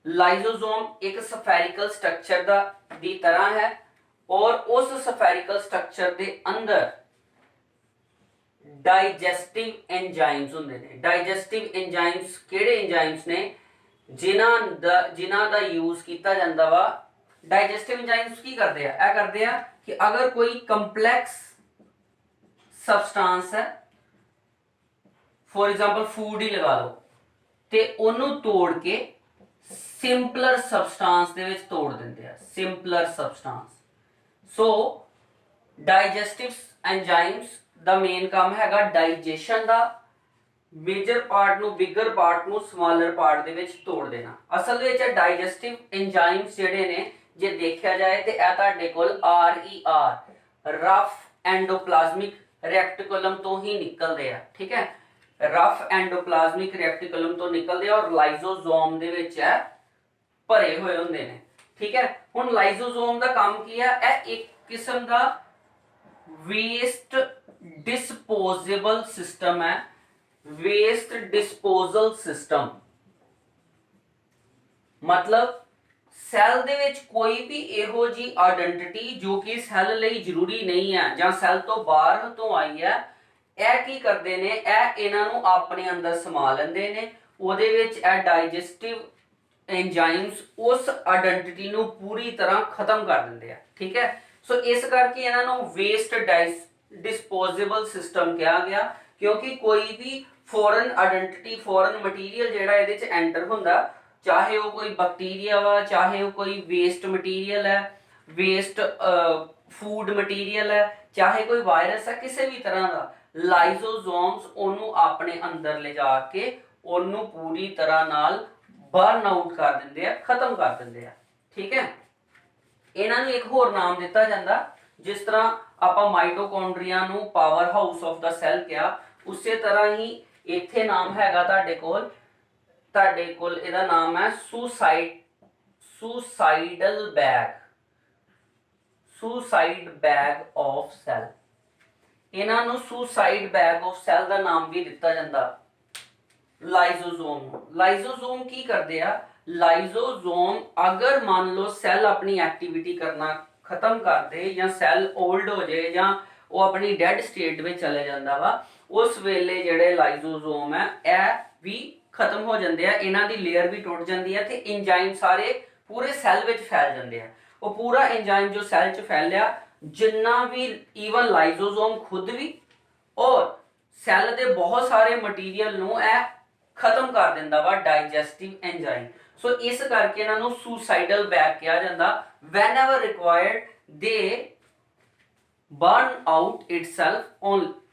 ਲਾਈਜ਼ੋਜ਼ੋਮ ਇੱਕ ਸਫੈਰਿਕਲ ਸਟਰਕਚਰ ਦੀ ਤਰ੍ਹਾਂ ਹੈ ਔਰ ਉਸ ਸਫੈਰਿਕਲ ਸਟਰਕਚਰ ਦੇ ਅੰਦਰ ਡਾਈਜੈਸਟਿਵ ਐਂਜ਼ਾਈਮਸ ਹੁੰਦੇ ਨੇ। ਡਾਈਜੈਸਟਿਵ ਐਂਜ਼ਾਈਮਸ ਕਿਹੜੇ ਐਂਜ਼ਾਈਮਸ ਨੇ? ਜਿਨ੍ਹਾਂ ਦਾ ਯੂਜ਼ ਕੀਤਾ ਜਾਂਦਾ ਵਾ। ਡਾਈਜੈਸਟਿਵ ਐਂਜ਼ਾਈਮਸ ਕੀ ਕਰਦੇ ਆ? ਇਹ ਕਰਦੇ ਆ ਕਿ ਅਗਰ ਕੋਈ ਕੰਪਲੈਕਸ ਸਬਸਟੈਂਸ ਹੈ, ਫॉर एग्जांपल फूड ही लगा लो, ਤੇ ਉਹਨੂੰ ਤੋੜ ਕੇ ਸਿੰਪਲਰ ਸਬਸਟੈਂਸ ਦੇ ਵਿੱਚ ਤੋੜ ਦਿੰਦੇ ਆ, ਸਿੰਪਲਰ ਸਬਸਟੈਂਸ। ਸੋ ਡਾਈਜੈਸਟਿਵ ਐਂਜ਼ਾਈਮਸ ਦਾ ਮੇਨ ਕੰਮ ਹੈਗਾ ਡਾਈਜੈਸ਼ਨ ਦਾ, ਮੇਜਰ ਪਾਰਟ ਨੂੰ ਬਿਗਰ ਪਾਰਟ ਨੂੰ ਸਮਾਲਰ ਪਾਰਟ ਦੇ ਵਿੱਚ ਤੋੜ ਦੇਣਾ। ਅਸਲ ਵਿੱਚ ਡਾਈਜੈਸਟਿਵ ਐਂਜ਼ਾਈਮਸ ਜਿਹੜੇ ਨੇ ਜੇ ਦੇਖਿਆ ਜਾਏ ਤੇ ਇਹ ਤੁਹਾਡੇ ਕੋਲ RER ਰਫ ਐਂਡੋਪਲਾਜ਼ਮਿਕ ਰੈਕਟੀਕੂਲਮ ਤੋਂ ਹੀ ਨਿਕਲਦੇ ਆ। ਠੀਕ ਹੈ, ਰਫ ਐਂਡੋਪਲਾਜ਼ਮਿਕ ਰੈਕਟੀਕੂਲਮ ਤੋਂ ਨਿਕਲਦੇ ਆ ਔਰ ਲਾਈਜ਼ੋਜ਼ੋਮ ਦੇ ਵਿੱਚ ਹੈ ਭਰੇ ਹੋਏ ਹੁੰਦੇ ਨੇ। ਠੀਕ ਹੈ, ਹੁਣ ਲਾਈਜ਼ੋਜ਼ੋਮ ਦਾ ਕੰਮ ਕੀ ਹੈ? ਇਹ ਇੱਕ ਕਿਸਮ ਦਾ ਵੇਸਟ ਡਿਸਪੋਜ਼ੇਬਲ ਸਿਸਟਮ ਹੈ। ਵੇਸਟ ਡਿਸਪੋਜ਼ਲ ਸਿਸਟਮ ਮਤਲਬ ਸੈੱਲ ਦੇ ਵਿੱਚ ਕੋਈ ਵੀ ਇਹੋ ਜੀ ਆਇਡੈਂਟੀਟੀ ਜੋ ਕਿ ਸੈੱਲ ਲਈ ਜ਼ਰੂਰੀ ਨਹੀਂ ਹੈ ਜਾਂ ਸੈੱਲ ਤੋਂ ਬਾਹਰ ਤੋਂ ਆਈ ਹੈ, ਇਹ ਕੀ ਕਰਦੇ ਨੇ? ਇਹਨਾਂ ਨੂੰ ਆਪਣੇ ਅੰਦਰ ਸਮਾ ਲੈਂਦੇ ਨੇ। ਉਹਦੇ ਵਿੱਚ ਇਹ ਡਾਈਜੈਸਟਿਵ ਐਂਜ਼ਾਈਮਸ ਉਸ ਆਇਡੈਂਟੀਟੀ ਨੂੰ ਪੂਰੀ ਤਰ੍ਹਾਂ ਖਤਮ ਕਰ ਦਿੰਦੇ ਆ। ਠੀਕ ਹੈ, ਸੋ ਇਸ ਕਰਕੇ ਇਹਨਾਂ ਨੂੰ ਵੇਸਟ ਡਿਸਪੋਜ਼ੇਬਲ ਸਿਸਟਮ ਕਿਹਾ ਗਿਆ, ਕਿਉਂਕਿ ਕੋਈ ਵੀ ਫੋਰਨ ਆਇਡੈਂਟੀਟੀ ਫੋਰਨ ਮਟੀਰੀਅਲ ਜਿਹੜਾ ਇਹਦੇ 'ਚ ਐਂਟਰ ਹੁੰਦਾ, ਚਾਹੇ ਉਹ ਕੋਈ ਬੈਕਟੀਰੀਆ ਵਾ, ਚਾਹੇ ਉਹ ਕੋਈ ਵੇਸਟ ਮਟੀਰੀਅਲ ਹੈ, ਵੇਸਟ ਫੂਡ ਮਟੀਰੀਅਲ ਹੈ, ਚਾਹੇ ਕੋਈ ਵਾਇਰਸ ਹੈ, ਕਿਸੇ ਵੀ ਤਰ੍ਹਾਂ ਦਾ, ਲਾਈਜ਼ੋਜ਼ੋਮਸ ਉਹਨੂੰ ਆਪਣੇ ਅੰਦਰ ਲਿਜਾ ਕੇ ਉਹਨੂੰ ਪੂਰੀ ਤਰ੍ਹਾਂ ਨਾਲ ਬਰਨ ਆਊਟ ਕਰ ਦਿੰਦੇ ਆ, ਖਤਮ ਕਰ ਦਿੰਦੇ ਆ। ਠੀਕ ਹੈ, ਇਹਨਾਂ ਨੂੰ ਇੱਕ ਹੋਰ ਨਾਮ ਦਿੱਤਾ ਜਾਂਦਾ, ਜਿਸ ਤਰ੍ਹਾਂ ਆਪਾਂ ਮਾਈਟੋਕੌਂਡਰੀਆ ਨੂੰ power house of the cell ਕਿਹਾ, ਉਸੇ ਤਰ੍ਹਾਂ ਹੀ ਇੱਥੇ ਨਾਮ ਹੈਗਾ ਤੁਹਾਡੇ ਕੋਲ ਇਹਦਾ ਨਾਮ ਹੈ ਸੁਸਾਈਡਲ ਬੈਗ ਆਫ ਸੈੱਲ। ਇਹਨਾਂ ਨੂੰ ਸੁਸਾਈਡ ਬੈਗ ਆਫ ਸੈੱਲ ਦਾ ਨਾਮ ਵੀ ਦਿੱਤਾ ਜਾਂਦਾ ਲਾਈਜ਼ੋਜ਼ੋਮ। ਲਾਈਜ਼ੋਜ਼ੋਮ ਕੀ ਕਰਦੇ ਆ? ਲਾਈਜ਼ੋਜ਼ੋਮ ਅਗਰ ਮੰਨ ਲਓ ਸੈੱਲ ਆਪਣੀ ਐਕਟੀਵਿਟੀ ਕਰਨਾ ਖਤਮ ਕਰ ਦੇ ਜਾਂ ਸੈੱਲ 올ਡ ਹੋ ਜਾਏ ਜਾਂ ਉਹ ਆਪਣੀ ਡੈਡ ਸਟੇਟ ਵਿੱਚ ਚਲੇ ਜਾਂਦਾ ਵਾ, ਉਸ ਵੇਲੇ ਜਿਹੜੇ ਲਾਈਜ਼ੋਜ਼ੋਮ ਹੈ ਇਹ ਵੀ ਖਤਮ ਹੋ ਜਾਂਦੇ ਆ, ਇਹਨਾਂ ਦੀ ਲੇਅਰ ਵੀ ਟੁੱਟ ਜਾਂਦੀ ਹੈ ਤੇ ਐਂਜ਼ਾਈਮ ਸਾਰੇ ਪੂਰੇ ਸੈੱਲ ਵਿੱਚ ਫੈਲ ਜਾਂਦੇ ਆ। ਉਹ ਪੂਰਾ ਐਂਜ਼ਾਈਮ ਜੋ ਸੈੱਲ 'ਚ ਫੈਲਿਆ, ਜਿੰਨਾ ਵੀ ਈਵਨ ਲਾਈਜ਼ੋਜ਼ੋਮ ਖੁਦ ਵੀ ਔਰ ਸੈੱਲ ਦੇ ਬਹੁਤ ਸਾਰੇ ਮਟੀਰੀਅਲ ਨੂੰ ਇਹ ਖਤਮ ਕਰ ਦਿੰਦਾ ਵਾ ਡਾਈਜੈਸਟਿਵ ਐਂਜ਼ਾਈਮ। ਸੋ ਇਸ ਕਰਕੇ ਇਹਨਾਂ ਨੂੰ ਸੁਸਾਈਡਲ ਬੈਗ ਕਿਹਾ ਜਾਂਦਾ। whenever required they burn out itself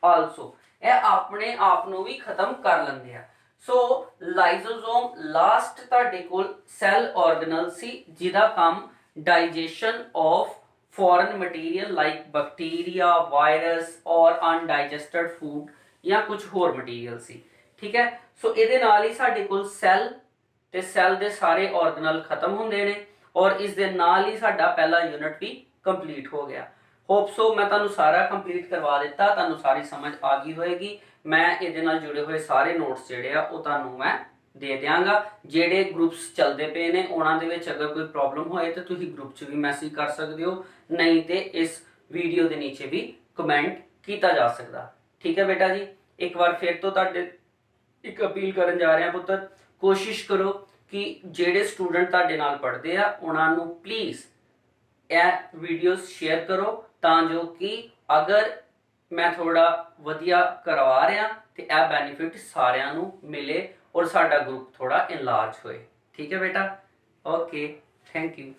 also, ਇਹ ਆਪਣੇ ਆਪ ਨੂੰ ਵੀ ਖਤਮ ਕਰ ਲੈਂਦੇ ਆ। ਸੋ ਲਾਈਜ਼ੋਜ਼ੋਮ ਲਾਸਟ ਤੁਹਾਡੇ ਕੋਲ ਸੈੱਲ ਆਰਗੇਨਲ ਸੀ ਜਿਹਦਾ ਕੰਮ digestion of foreign material like bacteria, virus ਔਰ ਅਨਡਾਈਜੈਸਟਡ ਫੂਡ ਜਾਂ ਕੁਝ ਹੋਰ ਮਟੀਰੀਅਲ ਸੀ। ਠੀਕ ਹੈ, ਸੋ ਇਹਦੇ ਨਾਲ ਹੀ ਸਾਡੇ ਕੋਲ ਸੈੱਲ ਤੇ ਸੈੱਲ ਦੇ ਸਾਰੇ ਆਰਗੇਨਲ ਖਤਮ ਹੁੰਦੇ ਨੇ ਔਰ ਇਸ ਦੇ ਨਾਲ ਹੀ ਸਾਡਾ ਪਹਿਲਾ ਯੂਨਿਟ ਵੀ ਕੰਪਲੀਟ ਹੋ ਗਿਆ। ਹੋਪ ਸੋ ਮੈਂ ਤੁਹਾਨੂੰ ਸਾਰਾ ਕੰਪਲੀਟ ਕਰਵਾ ਦਿੱਤਾ, ਤੁਹਾਨੂੰ ਸਾਰੀ ਸਮਝ ਆ ਗਈ ਹੋਏਗੀ। ਮੈਂ ਇਹਦੇ ਨਾਲ ਜੁੜੇ ਹੋਏ ਸਾਰੇ ਨੋਟਸ ਜਿਹੜੇ ਆ ਉਹ ਤੁਹਾਨੂੰ ਮੈਂ ਦੇ ਦਿਆਂਗਾ। ਜਿਹੜੇ ਗਰੁੱਪਸ ਚੱਲਦੇ ਪਏ ਨੇ ਉਹਨਾਂ ਦੇ ਵਿੱਚ ਅਗਰ ਕੋਈ ਪ੍ਰੋਬਲਮ ਹੋਏ ਤਾਂ ਤੁਸੀਂ ਗਰੁੱਪ 'ਚ ਵੀ ਮੈਸੇਜ ਕਰ ਸਕਦੇ ਹੋ, ਨਹੀਂ ਤੇ ਇਸ ਵੀਡੀਓ ਦੇ ਨੀਚੇ ਵੀ ਕਮੈਂਟ ਕੀਤਾ ਜਾ ਸਕਦਾ। ਠੀਕ ਹੈ ਬੇਟਾ ਜੀ, ਇੱਕ ਵਾਰ ਫਿਰ ਤੋਂ ਤੁਹਾਡੇ ਇੱਕ ਅਪੀਲ ਕਰਨ ਜਾ ਰਿਹਾ ਪੁੱਤਰ, ਕੋਸ਼ਿਸ਼ ਕਰੋ ਕਿ ਜਿਹੜੇ ਸਟੂਡੈਂਟ ਤੁਹਾਡੇ ਨਾਲ ਪੜ੍ਹਦੇ ਆ ਉਹਨਾਂ ਨੂੰ ਪਲੀਜ਼ ਇਹ ਵੀਡੀਓਜ਼ ਸ਼ੇਅਰ ਕਰੋ, ਤਾਂ ਜੋ ਕਿ ਅਗਰ ਮੈਂ ਥੋੜਾ ਵਧੀਆ ਕਰਵਾ ਰਿਹਾ ਤੇ ਇਹ ਬੈਨੀਫਿਟ ਸਾਰਿਆਂ ਨੂੰ ਮਿਲੇ ਔਰ ਸਾਡਾ ਗਰੁੱਪ ਥੋੜਾ ਇਨਲਾਰਜ ਹੋਏ। ਠੀਕ ਹੈ ਬੇਟਾ, ਓਕੇ, ਥੈਂਕ ਯੂ।